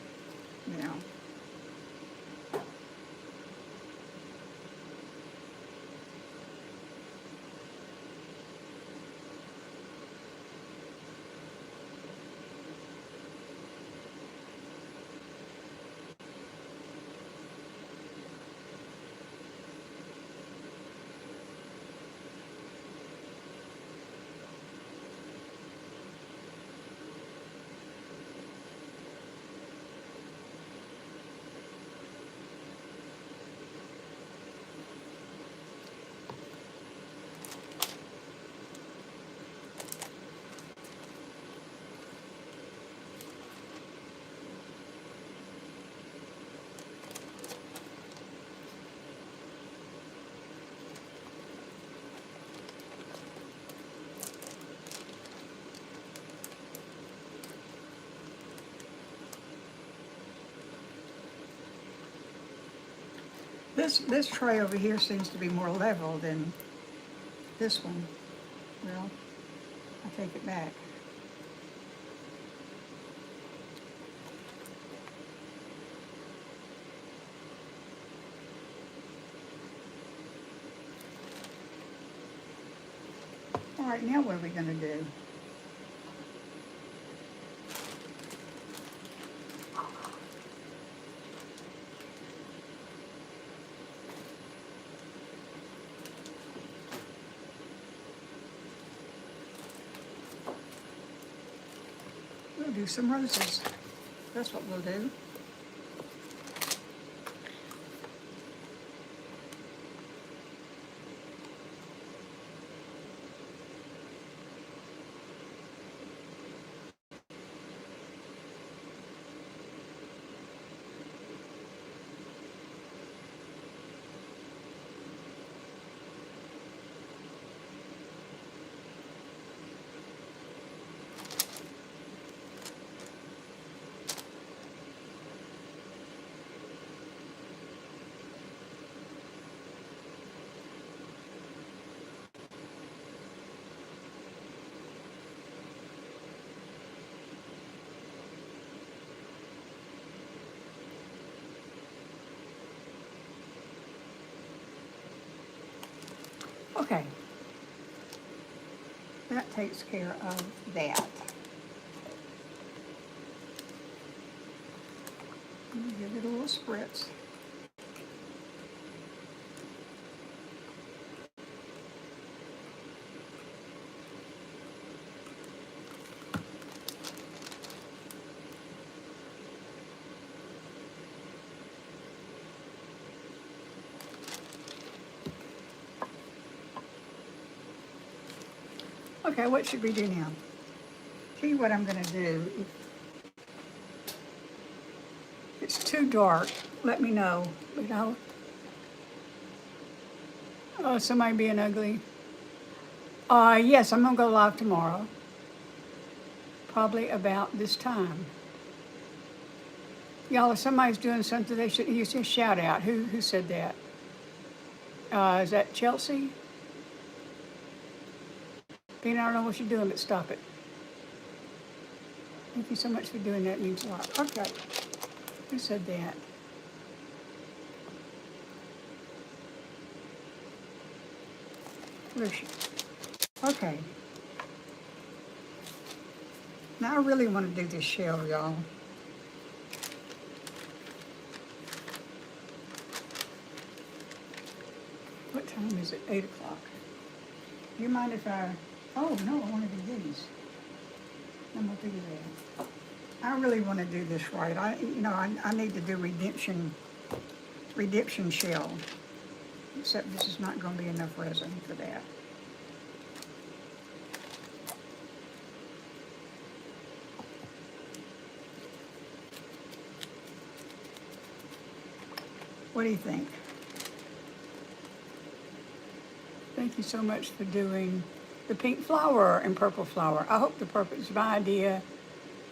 now. This tray over here seems to be more level than this one. Well, I take it back. All right, now what are we going to do? We'll do some roses. That's what we'll do. Okay. That takes care of that. Give it a little spritz. Okay, what should we do now? See what I'm going to do. If it's too dark, let me know. You know. Oh, somebody being ugly. Yes, I'm going to go live tomorrow. Probably about this time. Y'all, if somebody's doing something, they should use a shout out. Who said that? Is that Chelsea? Bean, I don't know what you're doing, but stop it. Thank you so much for doing that. It means a lot. Okay. Who said that? Where is she? Okay. Now I really want to do this shell, y'all. What time is it? 8 o'clock. Do you mind if I... Oh, no, I want to do these. I'm going to do that. I really want to do this right. I need to do redemption shell. Except this is not going to be enough resin for that. What do you think? Thank you so much for doing the pink flower and purple flower. I hope the purple is my idea,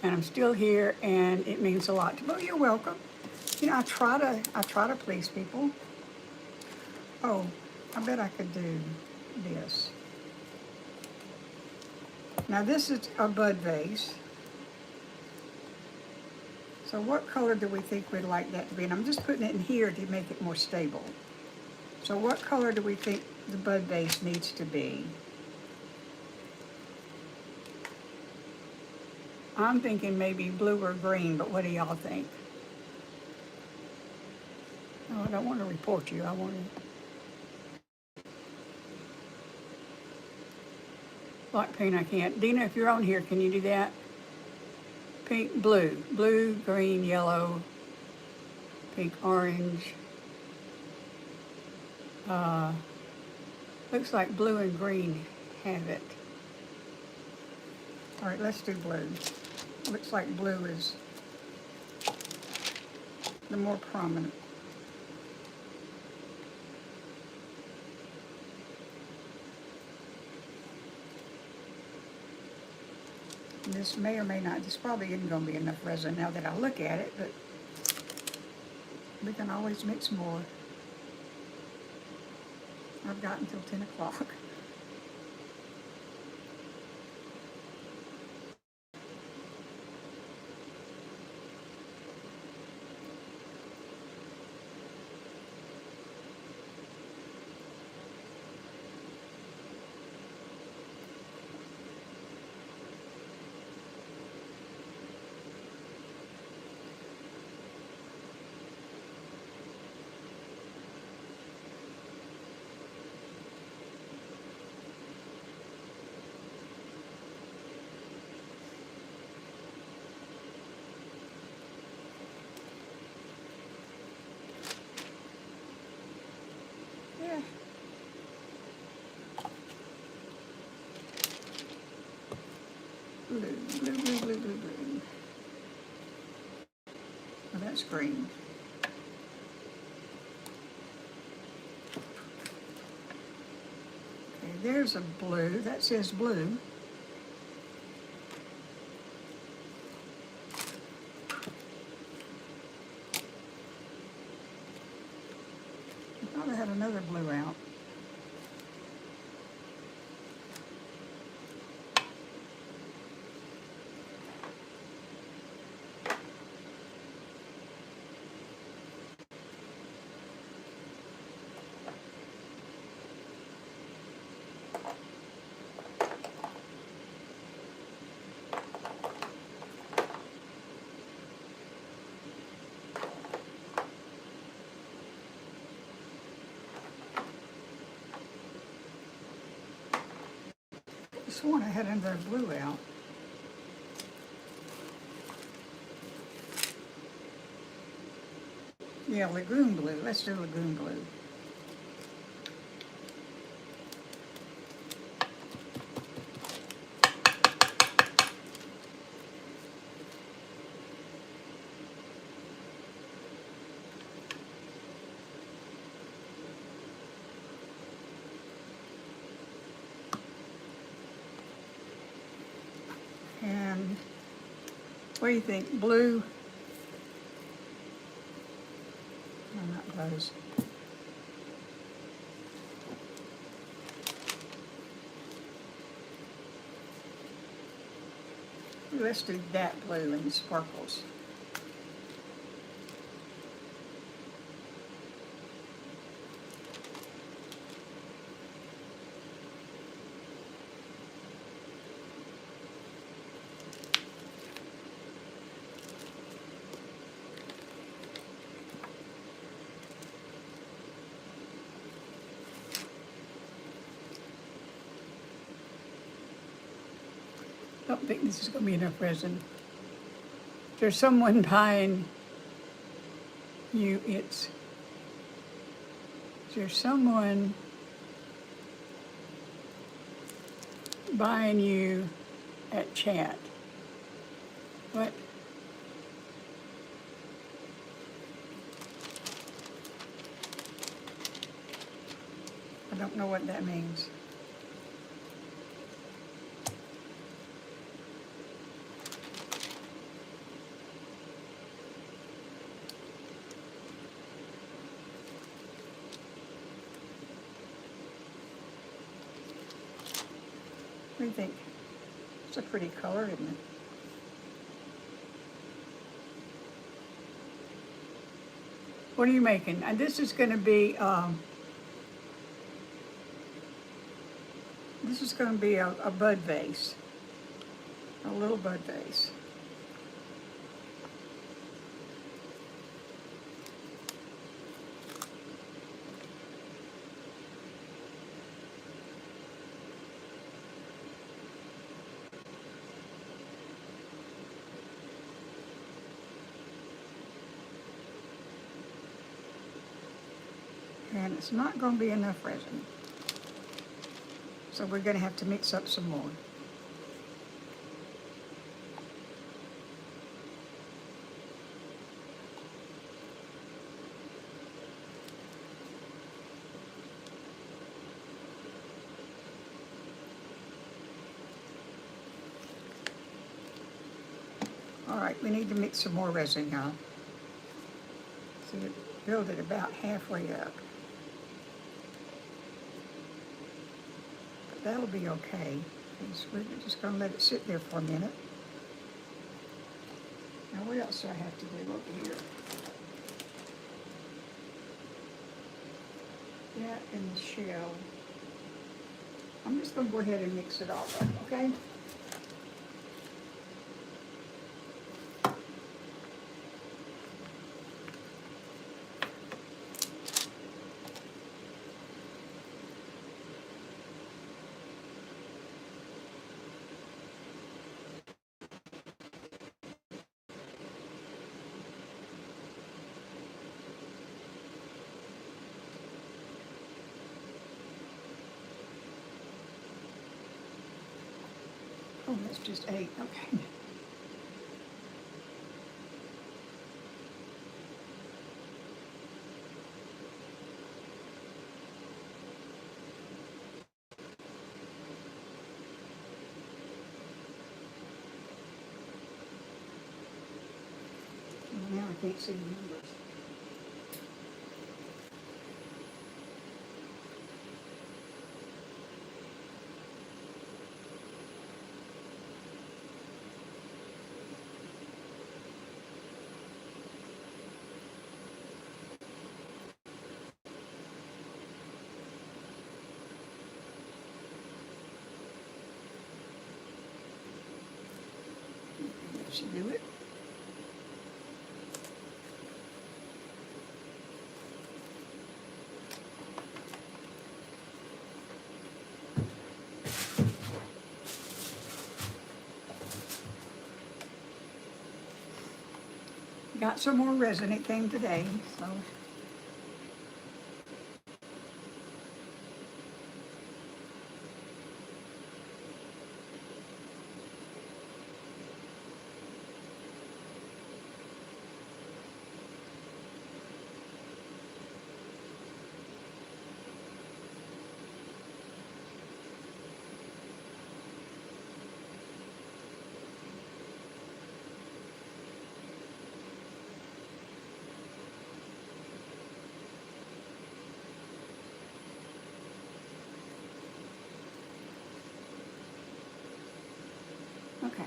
and I'm still here, and it means a lot to me. Well, you're welcome. You know, I try to please people. Oh, I bet I could do this. Now this is a bud vase. So what color do we think we'd like that to be? And I'm just putting it in here to make it more stable. So what color do we think the bud vase needs to be? I'm thinking maybe blue or green, but what do y'all think? Oh, I don't want to report you. I want to... Black paint I can't. Dina, if you're on here, can you do that? Pink, blue. Blue, green, yellow, pink, orange. Looks like blue and green have it. All right, let's do blue. Looks like blue is the more prominent. And this may or may not, this probably isn't going to be enough resin now that I look at it, but we can always mix more. I've got until 10 o'clock. Yeah. Blue, blue, blue, blue, blue, blue. Oh, that's green. Okay, there's a blue. That says blue. I thought I had another blue out. I sworn I had another blue out. Yeah, lagoon blue. Let's do lagoon blue. And what do you think? Blue? I'm not close. Let's do that blue and sparkles. Don't think this is going to be enough resin. If there's someone buying you, is there someone buying you at chat? What? I don't know what that means. What do you think? It's a pretty color, isn't it? What are you making? And this is going to be a bud vase, a little bud vase. And it's not going to be enough resin. So we're going to have to mix up some more. All right, we need to mix some more resin, y'all. So you build it about halfway up. But that'll be okay, because we're just going to let it sit there for a minute. Now what else do I have to do over here? That and the shell. I'm just going to go ahead and mix it all up, okay? Oh, that's just 8, okay. Now I can't see the numbers. That should do it. Got some more resin, it came today, so. Okay,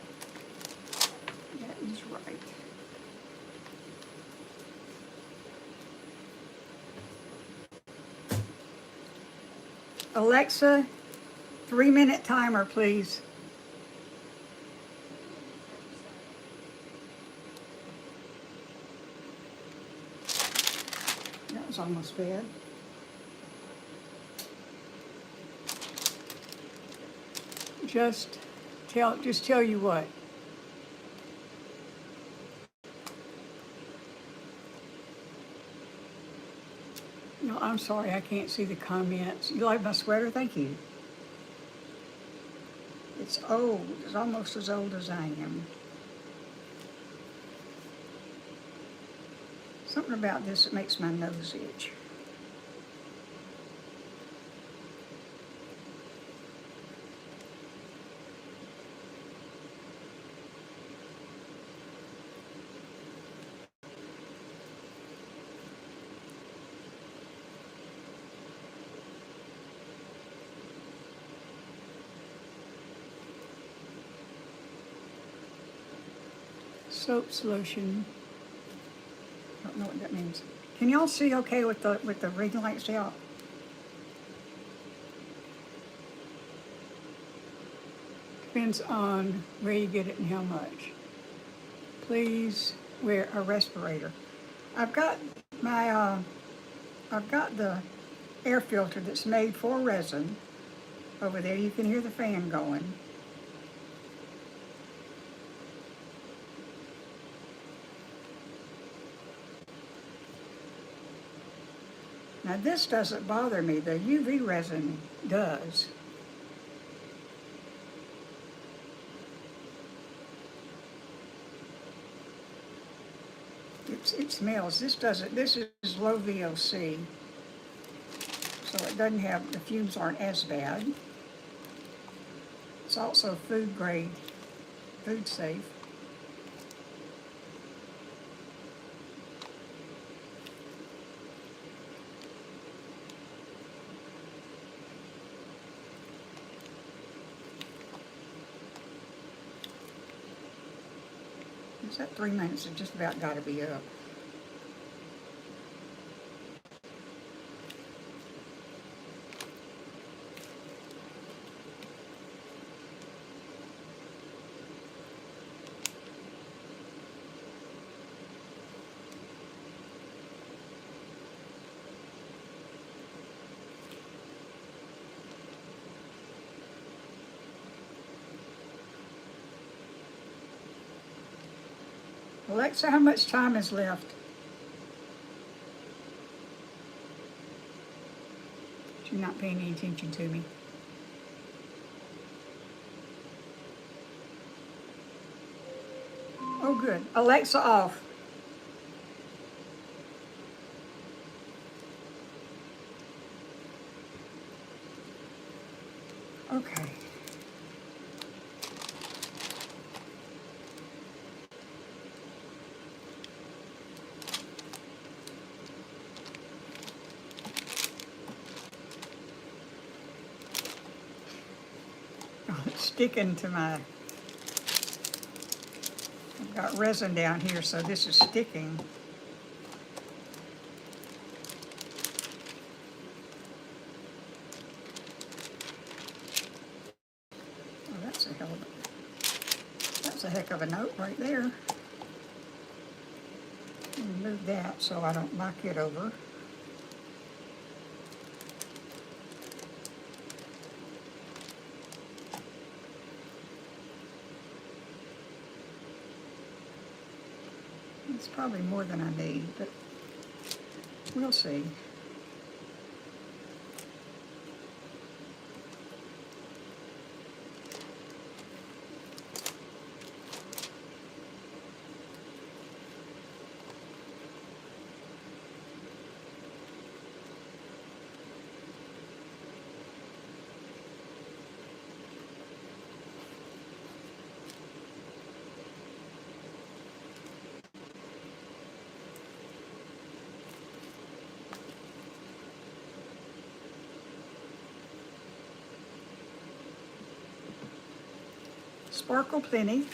that is right. Alexa, 3-minute timer, please. That was almost bad. Just tell you what. No, I'm sorry, I can't see the comments. You like my sweater? Thank you. It's old. It's almost as old as I am. Something about this that makes my nose itch. soap solution. Don't know what that means. Can y'all see okay with the ring lights out? Depends on where you get it and how much. Please wear a respirator. I've got my I've got the air filter that's made for resin over there. You can hear the fan going. Now this doesn't bother me, the UV resin does. It smells, this doesn't, this is low VOC, so it doesn't have, the fumes aren't as bad. It's also food grade, food safe. Is that 3 minutes? It's just about got to be up. Alexa, how much time is left? She's not paying any attention to me. Oh, good. Alexa off. Okay. Oh, it's sticking to my, I've got resin down here, so this is sticking. Oh, that's a heck of a note right there. Move that so I don't knock it over. It's probably more than I need, but we'll see. Sparkle plenty.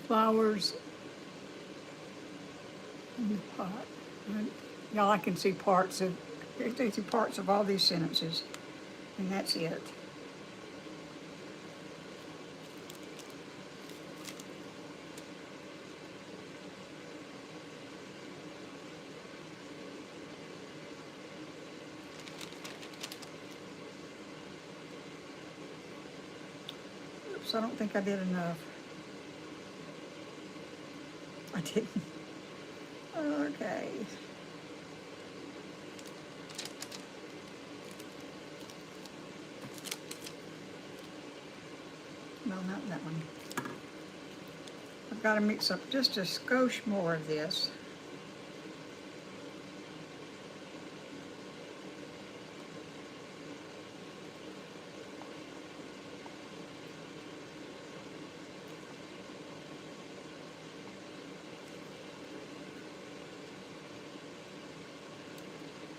Flowers in the pot. Y'all, I can see parts of all these sentences, and that's it. Oops, I don't think I did enough. I didn't. Okay. No, not that one. I've got to mix up just a skosh more of this.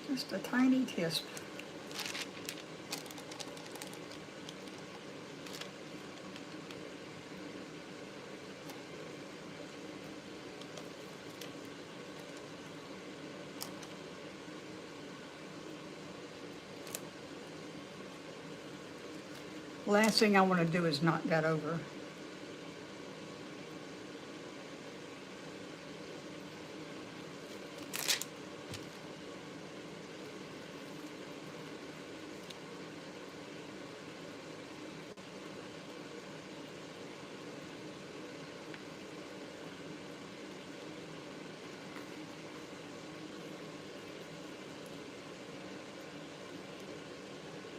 Just a tiny tisp. Last thing I want to do is knock that over.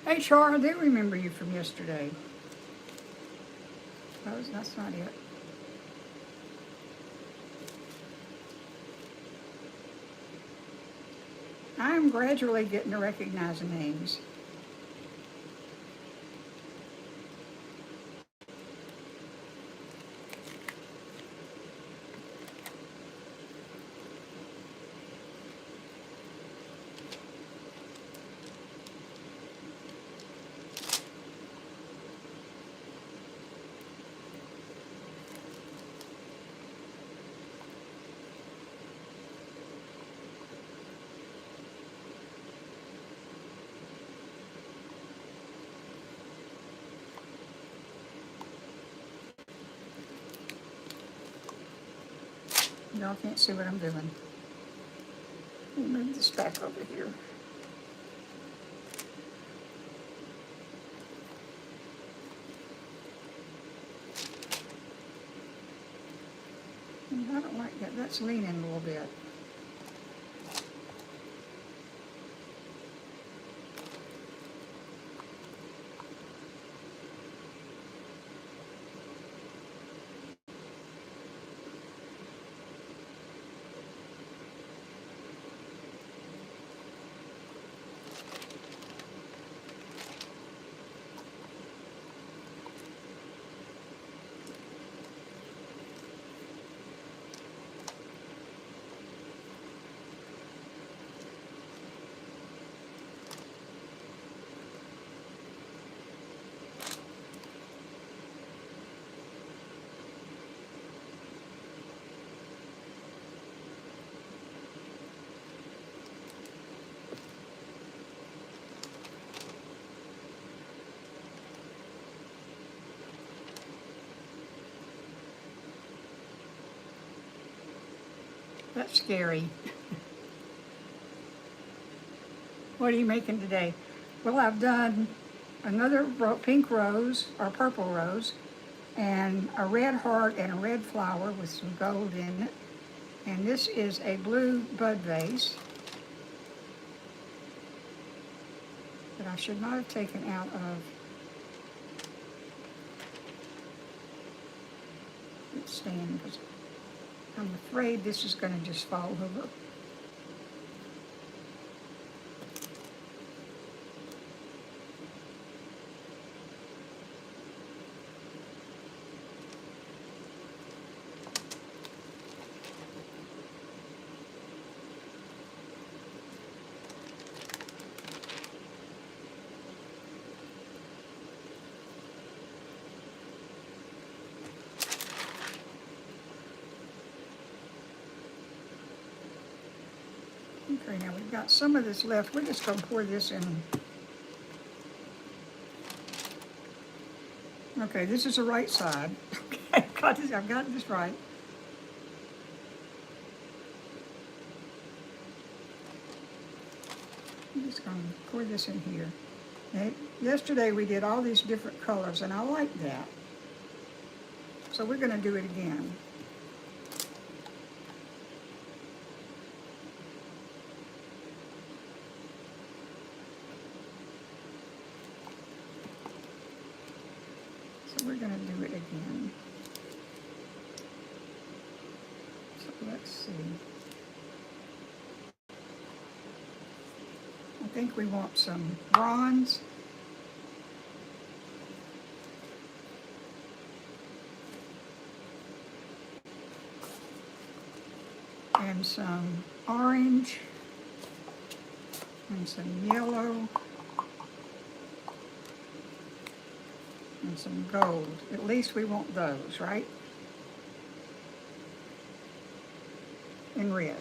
Hey, Char, I do remember you from yesterday. That's not it. I'm gradually getting to recognize names. Y'all can't see what I'm doing. Let me move this back over here. I don't like that. That's leaning a little bit. That's scary. What are you making today? Well, I've done another pink rose or purple rose and a red heart and a red flower with some gold in it. And this is a blue bud vase that I should not have taken out of its stand because I'm afraid this is going to just fall over. Okay, now we've got some of this left. We're just going to pour this in. Okay, this is the right side. Okay, I've got this right. I'm just going to pour this in here. Okay, yesterday we did all these different colors, and I like that. So we're going to do it again. So we're going to do it again. So let's see. I think we want some bronze. And some orange. And some yellow. And some gold. At least we want those, right? And red.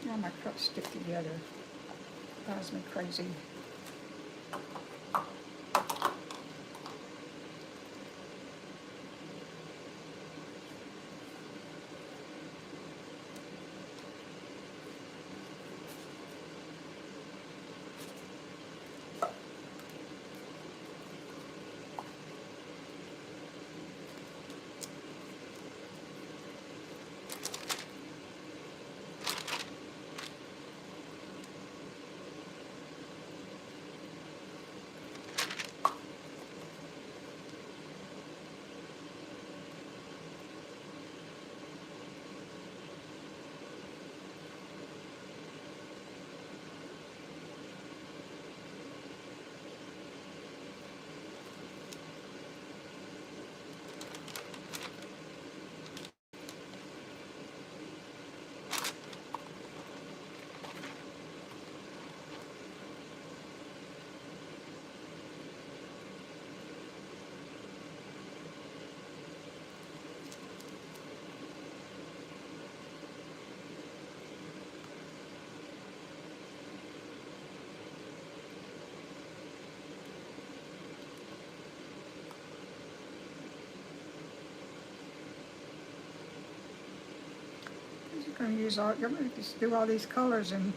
Now my cups stick together. Drives me crazy. You're going to use all, you're going to just do all these colors and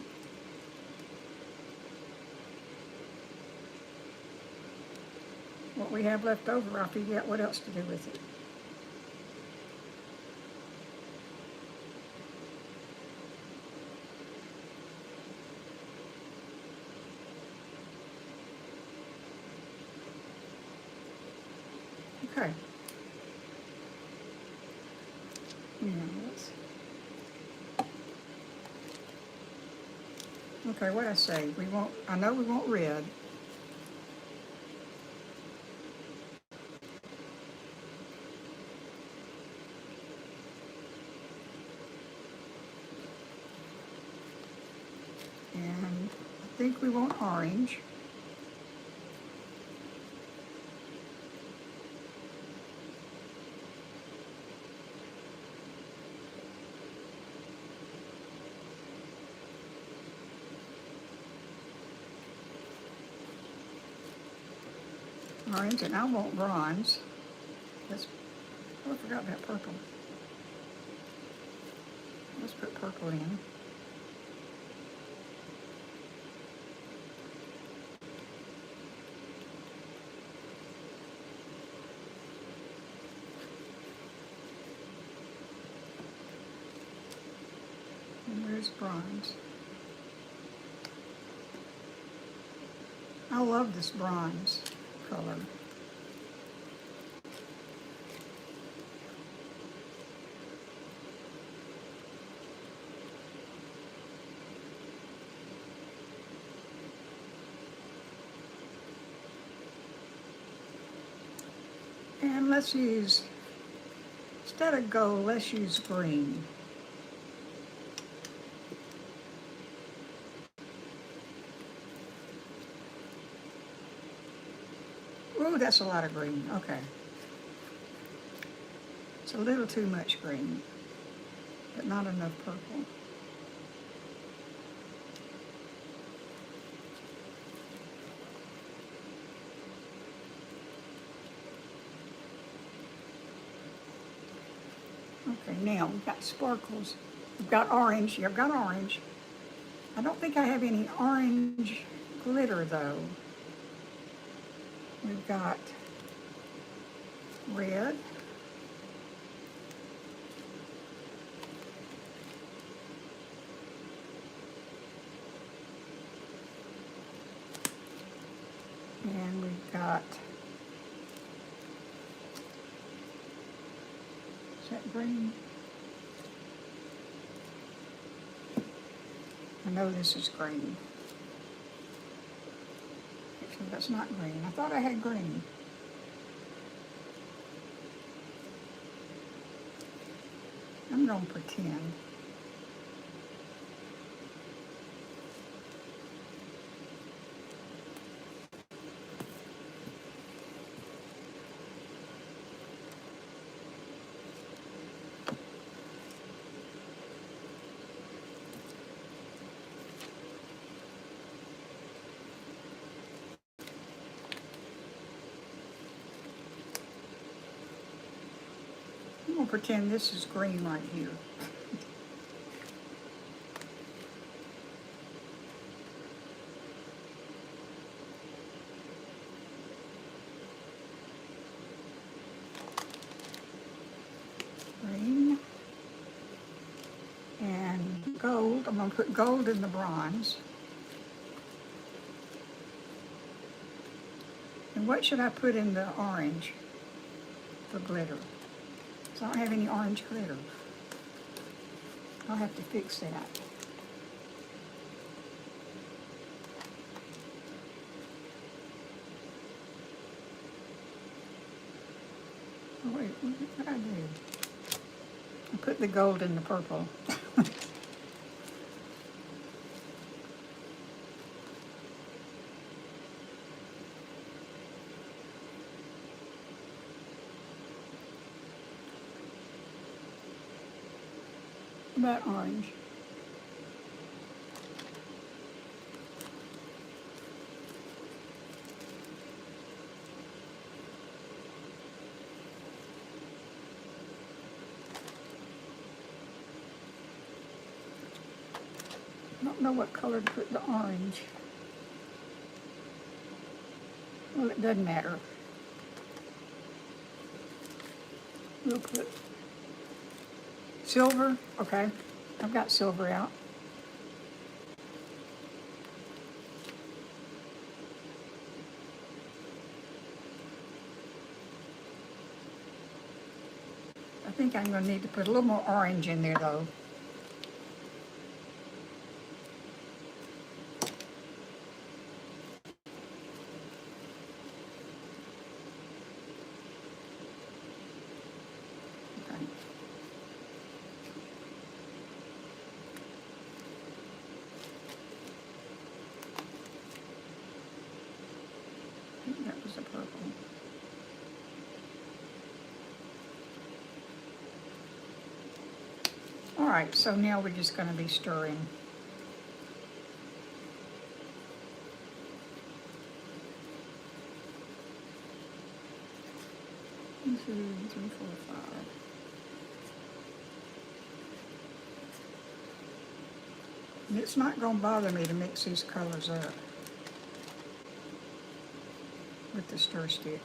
what we have left over, I'll figure out what else to do with it. Okay. Okay, what I say? We want, I know we want red. And I think we want orange. Orange, and I want bronze. Let's, oh, I forgot that purple. Let's put purple in. And where's bronze? I love this bronze color. And let's use, instead of gold, let's use green. Ooh, that's a lot of green. Okay. It's a little too much green, but not enough purple. Okay, now we've got sparkles. We've got orange. You've got orange. I don't think I have any orange glitter though. We've got red. And we've got, is that green? I know this is green. Actually, that's not green. I thought I had green. I'm going to pretend. I'm going to pretend this is green right here. Green. And gold. I'm going to put gold in the bronze. And what should I put in the orange for glitter? So I don't have any orange glitter. I'll have to fix that. Oh wait, what did I do? I put the gold in the purple. About orange. I don't know what color to put the orange. Well, it doesn't matter. We'll put silver. Okay, I've got silver out. I think I'm going to need to put a little more orange in there though. Okay. I think that was a purple. All right, so now we're just going to be stirring. 1, 2, 3, 4, 5. And it's not going to bother me to mix these colors up with the stir stick.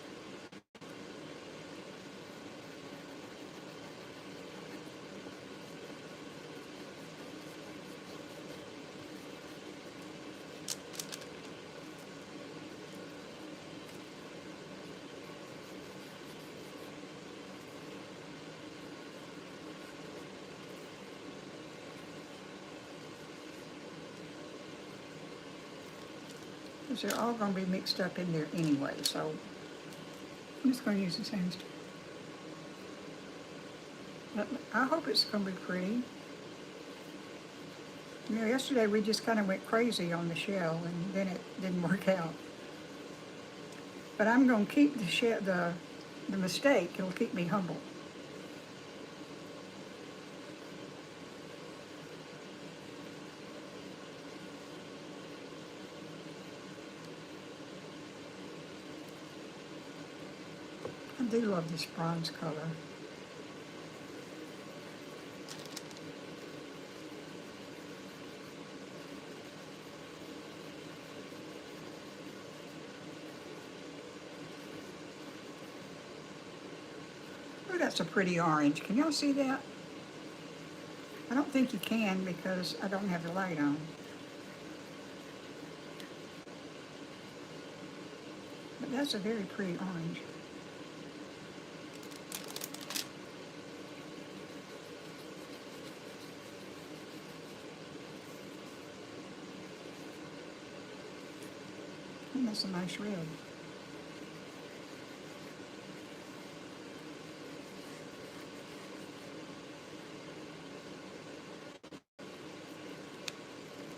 Because they're all going to be mixed up in there anyway, so I'm just going to use the same stuff. But I hope it's going to be pretty. You know, yesterday we just kind of went crazy on the shell, and then it didn't work out. But I'm going to keep the mistake. It'll keep me humble. I do love this bronze color. Oh, that's a pretty orange. Can y'all see that? I don't think you can because I don't have the light on. That's a very pretty orange. And that's a nice red.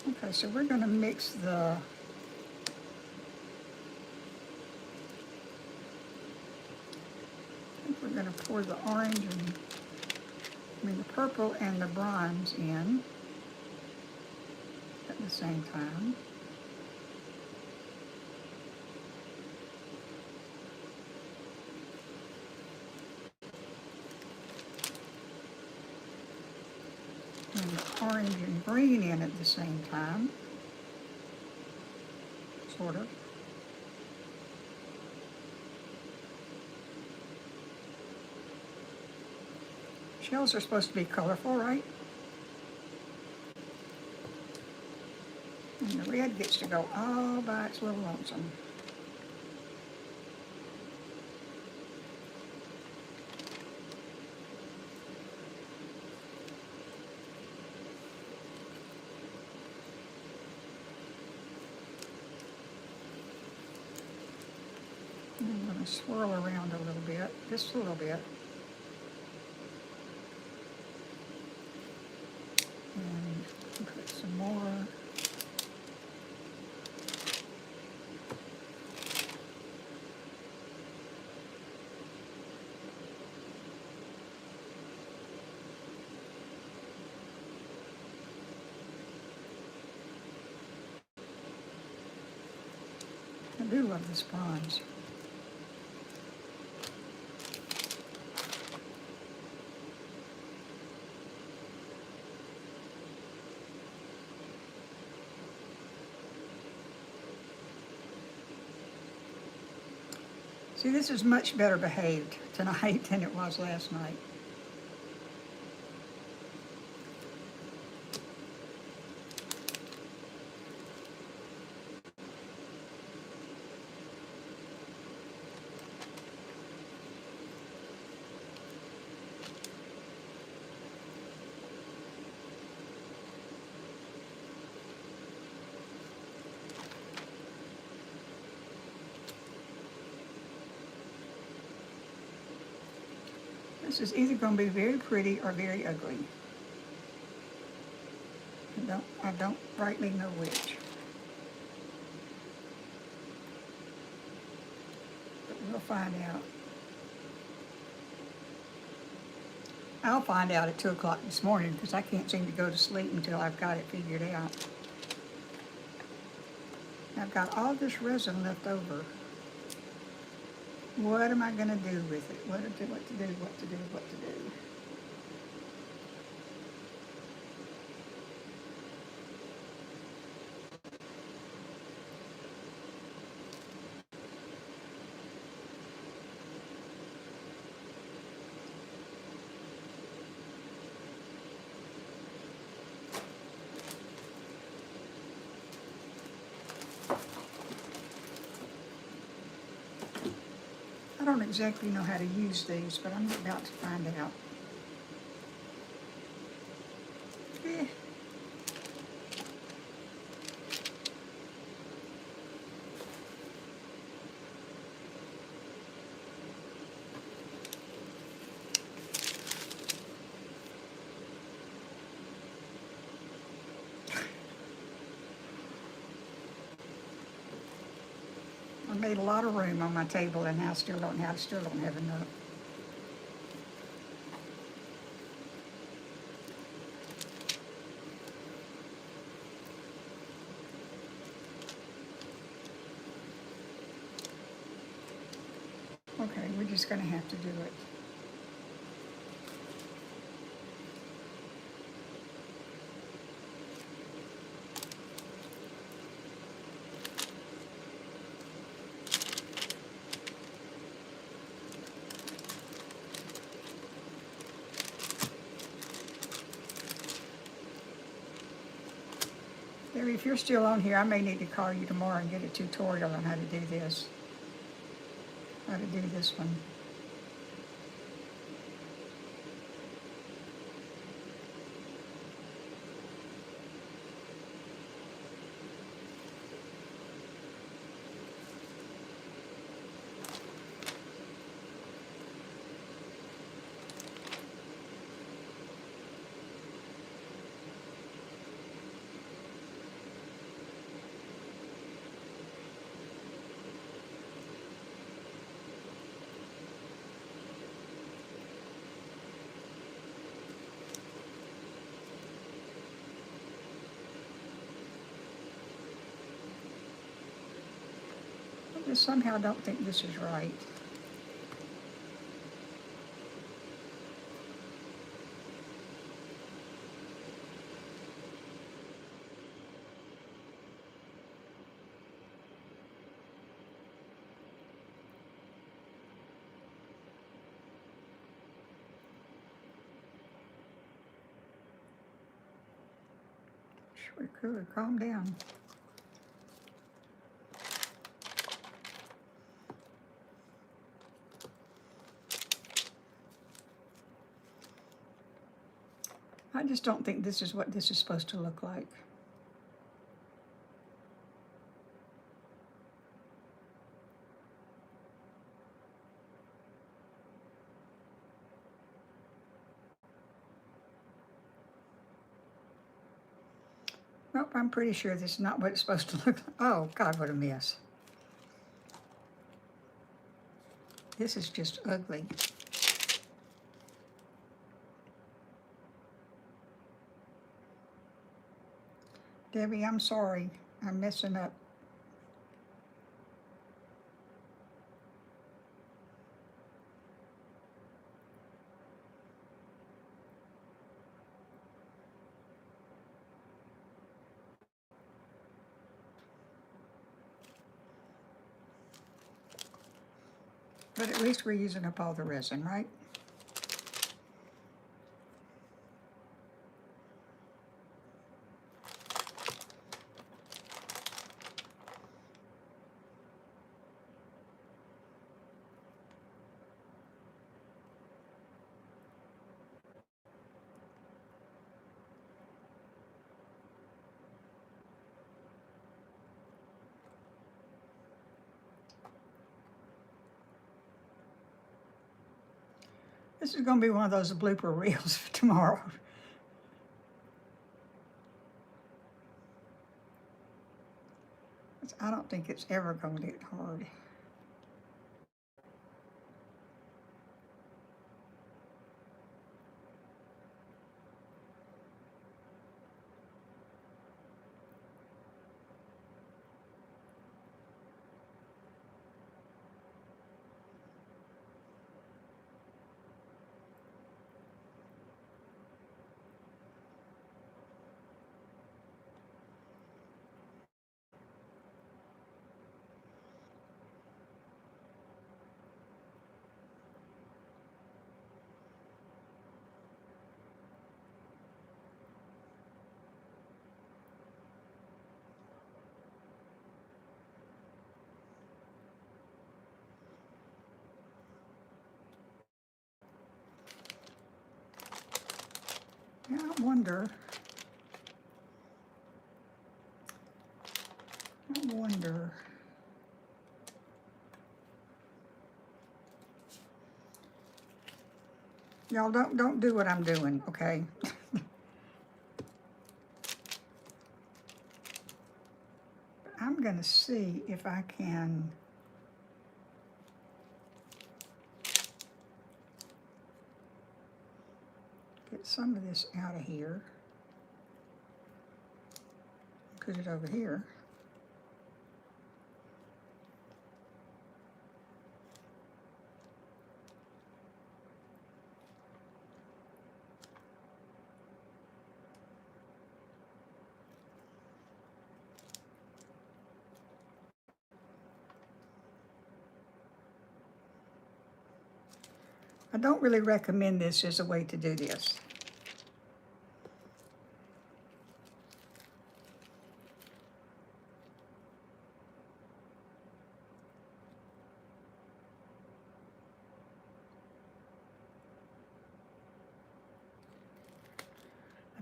Okay, so we're going to mix the we're going to pour the orange and the purple and the bronze in at the same time. And the orange and green in at the same time, sort of. Shells are supposed to be colorful, right? And the red gets to go all by its little lonesome. And I'm going to swirl around a little bit, just a little bit. And put some more. I do love this bronze. See, this is much better behaved tonight than it was last night. This is either going to be very pretty or very ugly. I don't rightly know which. But we'll find out. I'll find out at 2 o'clock this morning because I can't seem to go to sleep until I've got it figured out. I've got all this resin left over. What am I going to do with it? What to do, what to do, what to do, what to do? I don't exactly know how to use these, but I'm about to find out. Eh. I made a lot of room on my table, and I still don't have enough. Okay, we're just going to have to do it. If you're still on here, I may need to call you tomorrow and get a tutorial on how to do this. how to do this one. I just somehow don't think this is right. Sure could. Calm down. I just don't think this is what this is supposed to look like. Nope, I'm pretty sure this is not what it's supposed to look like. Oh, God, what a mess. This is just ugly. Debbie, I'm sorry. I'm messing up. But at least we're using up all the resin, right? This is going to be one of those blooper reels for tomorrow. I don't think it's ever going to get hard. Yeah, I wonder. Y'all don't do what I'm doing, okay? I'm gonna see if I can get some of this out of here. Put it over here. I don't really recommend this as a way to do this.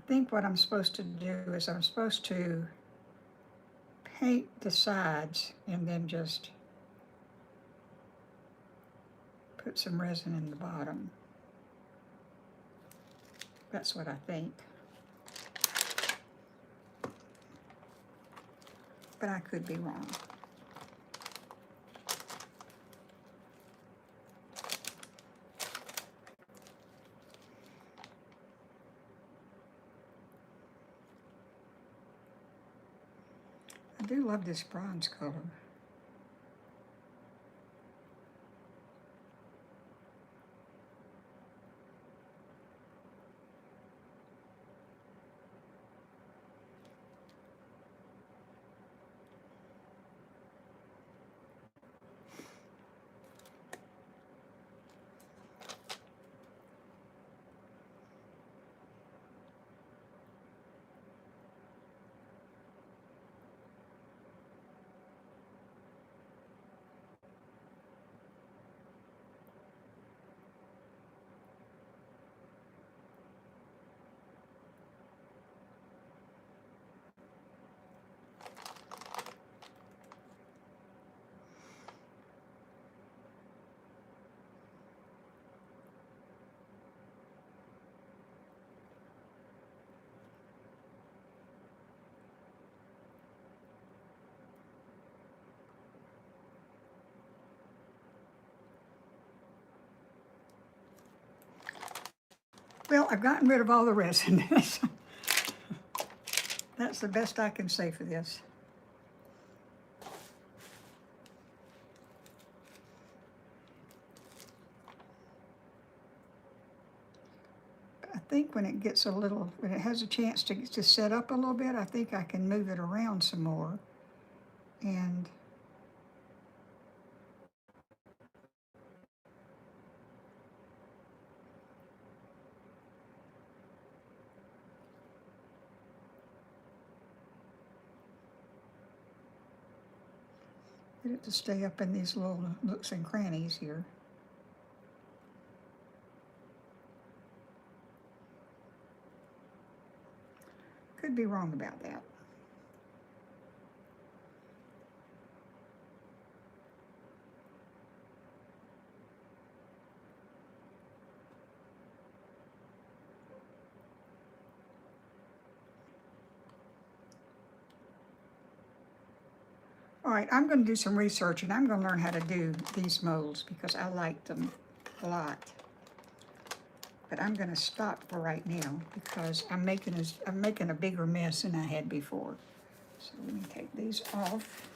think what I'm supposed to do is I'm supposed to paint the sides and then just put some resin in the bottom. That's what I think. But I could be wrong. I do love this bronze color. Well, I've gotten rid of all the resin. That's the best I can say for this. I think when it gets when it has a chance to set up a little bit, I think I can move it around some more. And get it to stay up in these little nooks and crannies here. Could be wrong about that. All right, I'm going to do some research and I'm going to learn how to do these molds because I like them a lot. But I'm going to stop for right now because I'm making a bigger mess than I had before. So let me take these off.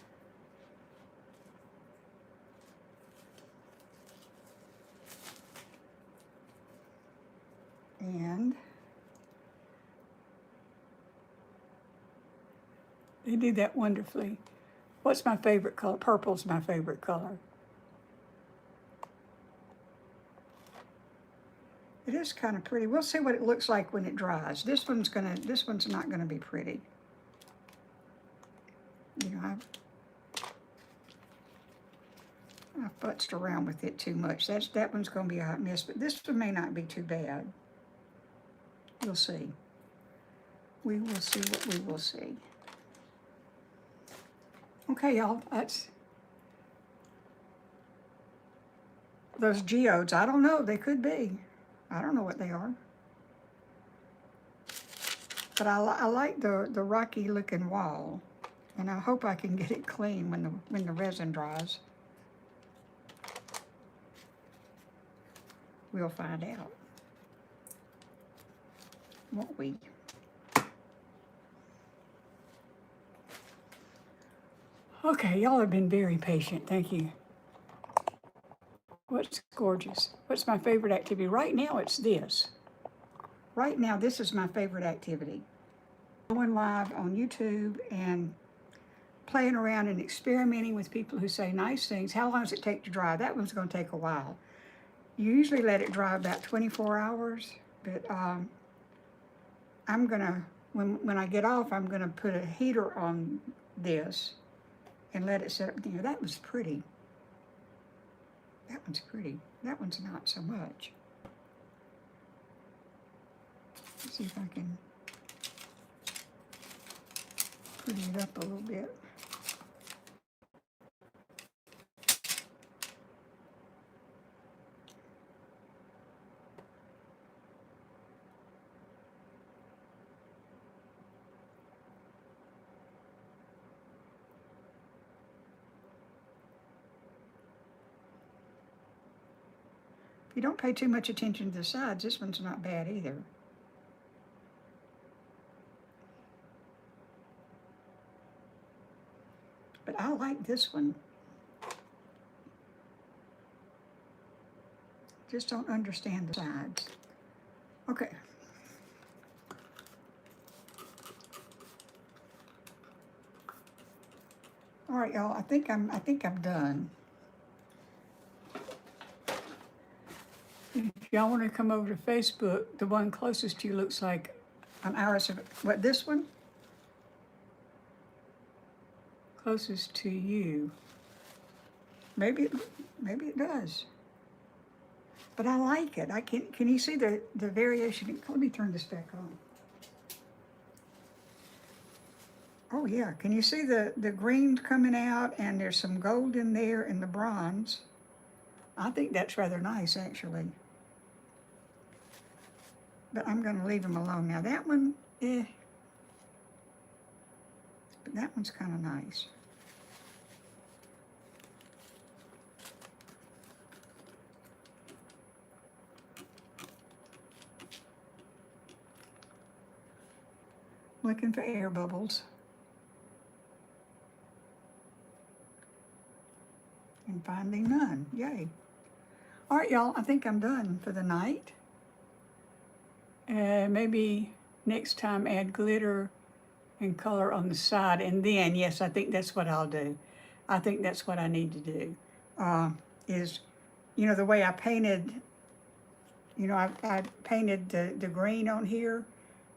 And they do that wonderfully. What's my favorite color? Purple's my favorite color. It is kind of pretty. We'll see what it looks like when it dries. This one's not gonna be pretty. You know, I've futzed around with it too much. That one's gonna be a hot mess, but this one may not be too bad. We'll see. We will see what we will see. Okay, y'all, that's those geodes. I don't know, they could be. I don't know what they are. But I like the rocky looking wall. And I hope I can get it clean when the resin dries. We'll find out. Won't we? Okay, y'all have been very patient. Thank you. What's gorgeous? What's my favorite activity? Right now, it's this. Right now, this is my favorite activity. Going live on YouTube and playing around and experimenting with people who say nice things. How long does it take to dry? That one's going to take a while. You usually let it dry about 24 hours, but I'm going to, when I get off, I'm going to put a heater on this and let it set up. You know, that was pretty. That one's pretty. That one's not so much. Let's see if I can pretty it up a little bit. If you don't pay too much attention to the sides, this one's not bad either. But I like this one. Just don't understand the sides. Okay. All right, y'all. I think I'm done. If y'all want to come over to Facebook, the one closest to you looks like an iris of what, this one? Closest to you. Maybe it does. But I like it. Can you see the variation? Let me turn this back on. Oh yeah, can you see the green coming out, and there's some gold in there and the bronze. I think that's rather nice actually. But I'm going to leave them alone. Now that one, but that one's kind of nice. Looking for air bubbles. And finding none. Yay. All right, y'all, I think I'm done for the night. Maybe next time add glitter and color on the side, and then, yes, I think that's what I'll do. I think that's what I need to do. Is, you know, the way I painted, you know, I painted the green on here.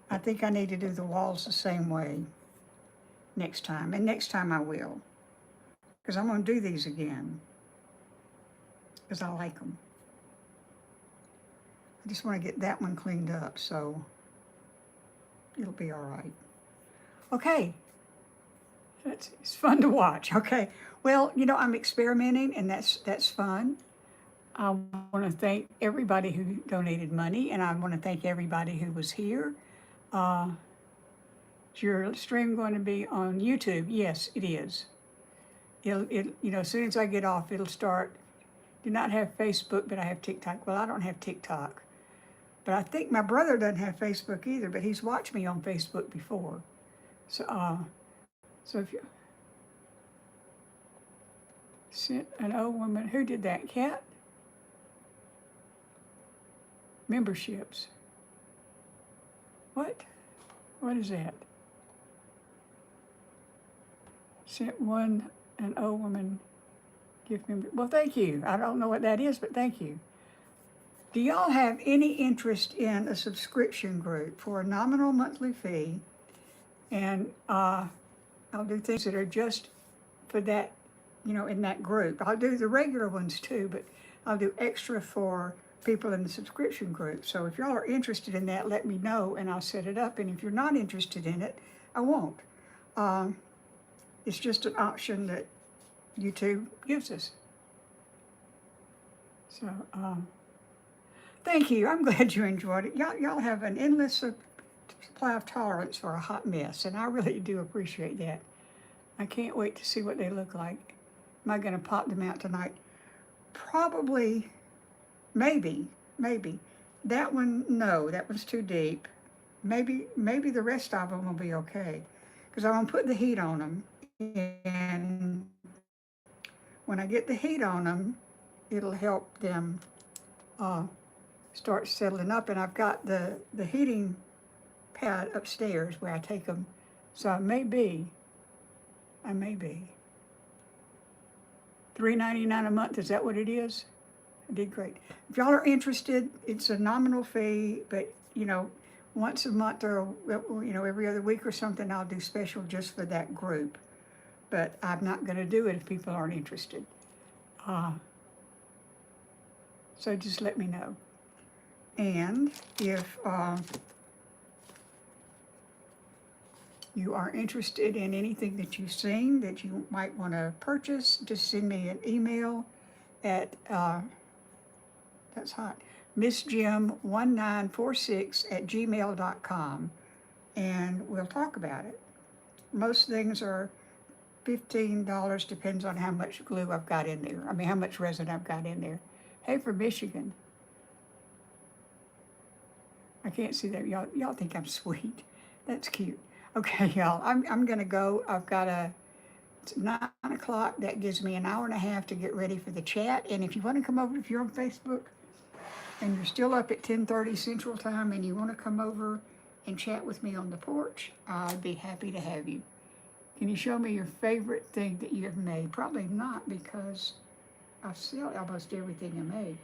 I think I need to do the walls the same way next time, and next time I will. Because I'm going to do these again, because I like them. I just want to get that one cleaned up, so it'll be all right. Okay, it's fun to watch. Okay, well, you know, I'm experimenting, and that's fun. I want to thank everybody who donated money, and I want to thank everybody who was here. Is your stream going to be on YouTube? Yes, it is. You know, as soon as I get off, it'll start. Do not have Facebook, but I have TikTok. Well, I don't have TikTok. But I think my brother doesn't have Facebook either, but he's watched me on Facebook before. So, so if you sent an old woman, who did that? Cat? Memberships. What? What is that? Sent an old woman gift member. Well, thank you. I don't know what that is, but thank you. Do y'all have any interest in a subscription group for a nominal monthly fee? And I'll do things that are just for that, you know, in that group. I'll do the regular ones too, but I'll do extra for people in the subscription group. So if y'all are interested in that, let me know and I'll set it up. And if you're not interested in it, I won't. It's just an option that YouTube gives us. So, thank you. I'm glad you enjoyed it. Y'all have an endless supply of tolerance for a hot mess, and I really do appreciate that. I can't wait to see what they look like. Am I going to pop them out tonight? Probably, maybe. That one, no, that one's too deep. Maybe the rest of them will be okay, because I'm going to put the heat on them, and when I get the heat on them, it'll help them start settling up. And I've got the heating pad upstairs where I take them. So I may be $3.99 a month. Is that what it is? I did great. If y'all are interested, it's a nominal fee, but you know, once a month or you know, every other week or something, I'll do special just for that group. But I'm not going to do it if people aren't interested. So just let me know. And if you are interested in anything that you've seen that you might want to purchase, just send me an email at, that's hot, missjim1946@gmail.com, and we'll talk about it. Most things are $15, depends on how much glue I've got in there. I mean, how much resin I've got in there. Hey, from Michigan. I can't see that. Y'all think I'm sweet. That's cute. Okay, y'all, I'm gonna go. I've got it's 9 o'clock. That gives me an hour and a half to get ready for the chat. And if you want to come over, if you're on Facebook and you're still up at 10:30 Central Time and you want to come over and chat with me on the porch, I'd be happy to have you. Can you show me your favorite thing that you have made? Probably not, because I sell almost everything I make.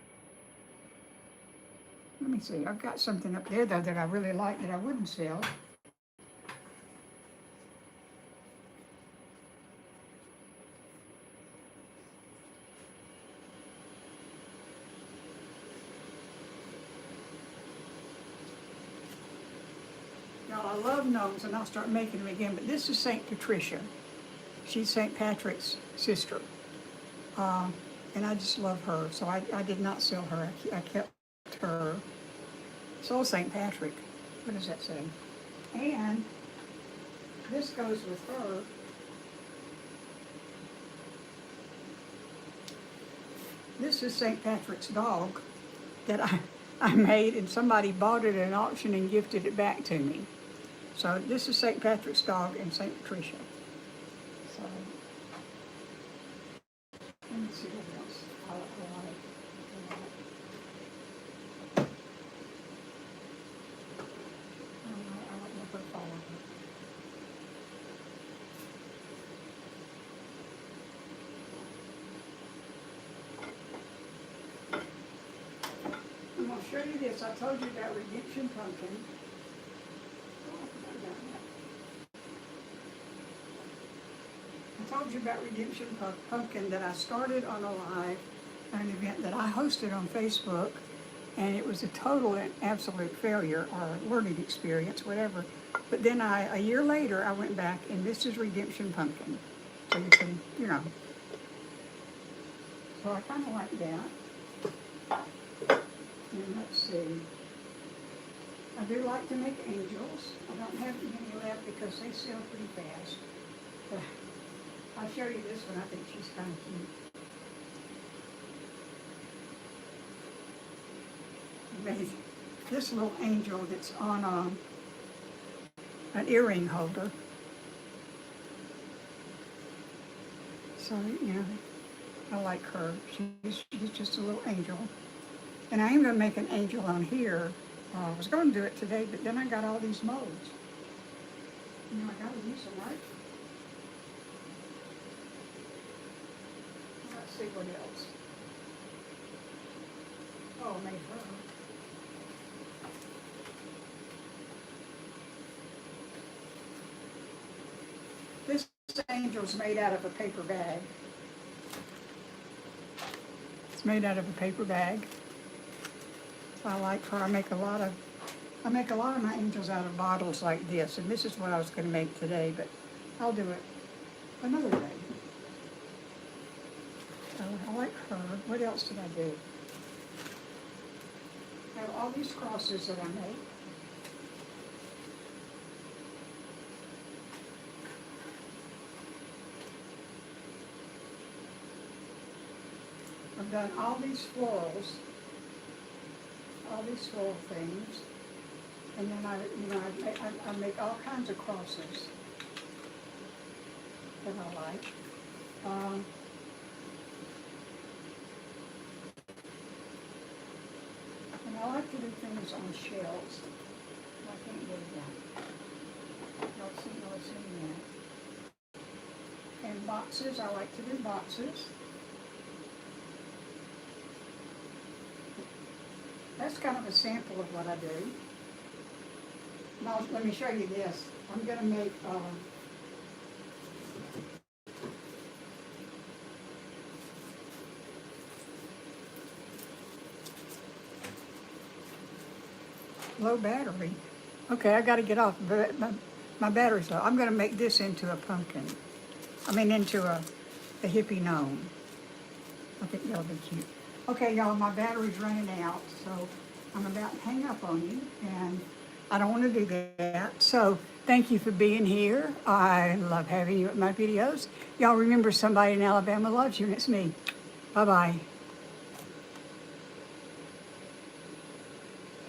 Let me see. I've got something up there, though, that I really like that I wouldn't sell. Y'all, I love gnomes, and I'll start making them again, but this is St. Patricia. She's St. Patrick's sister. And I just love her, so I did not sell her. I kept her. Sold St. Patrick. What does that say? And this goes with her. This is St. Patrick's dog that I made, and somebody bought it at an auction and gifted it back to me. So this is St. Patrick's dog and St. Patricia. So let me see what else I like. I don't know what to follow her. I'm going to show you this. I told you about Redemption Pumpkin. I told you about Redemption Pumpkin that I started on a live, an event that I hosted on Facebook, and it was a total and absolute failure or learning experience, whatever. But then a year later, I went back, and this is Redemption Pumpkin. So you can, So I kind of like that. And let's see. I do like to make angels. I don't have any left because they sell pretty fast. But I'll show you this one. I think she's kind of cute. Amazing. This little angel that's on an earring holder. So, I like her. She's just a little angel. And I am going to make an angel on here. I was going to do it today, but then I got all these molds. I got to use them, right? Let's see what else. Oh, I made her. This angel's made out of a paper bag. It's made out of a paper bag. I like her. I make a lot of my angels out of bottles like this, and this is what I was going to make today, but I'll do it another day. So I like her. What else did I do? I have all these crosses that I make. I've done all these florals. All these floral things, and then I make all kinds of crosses that I like. And I like to do things on shelves. I can't get it down. Y'all see that. And boxes, I like to do boxes. That's kind of a sample of what I do. Now, let me show you this. I'm going to make low battery. Okay, I got to get off. But My battery's low. I'm gonna make this into a pumpkin. I mean, into a hippie gnome. I think that'll be cute. Okay, y'all, my battery's running out, so I'm about to hang up on you, and I don't want to do that. So thank you for being here. I love having you at my videos. Y'all remember somebody in Alabama loves you, and it's me. Bye-bye.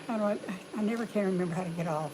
How do I never can remember how to get off.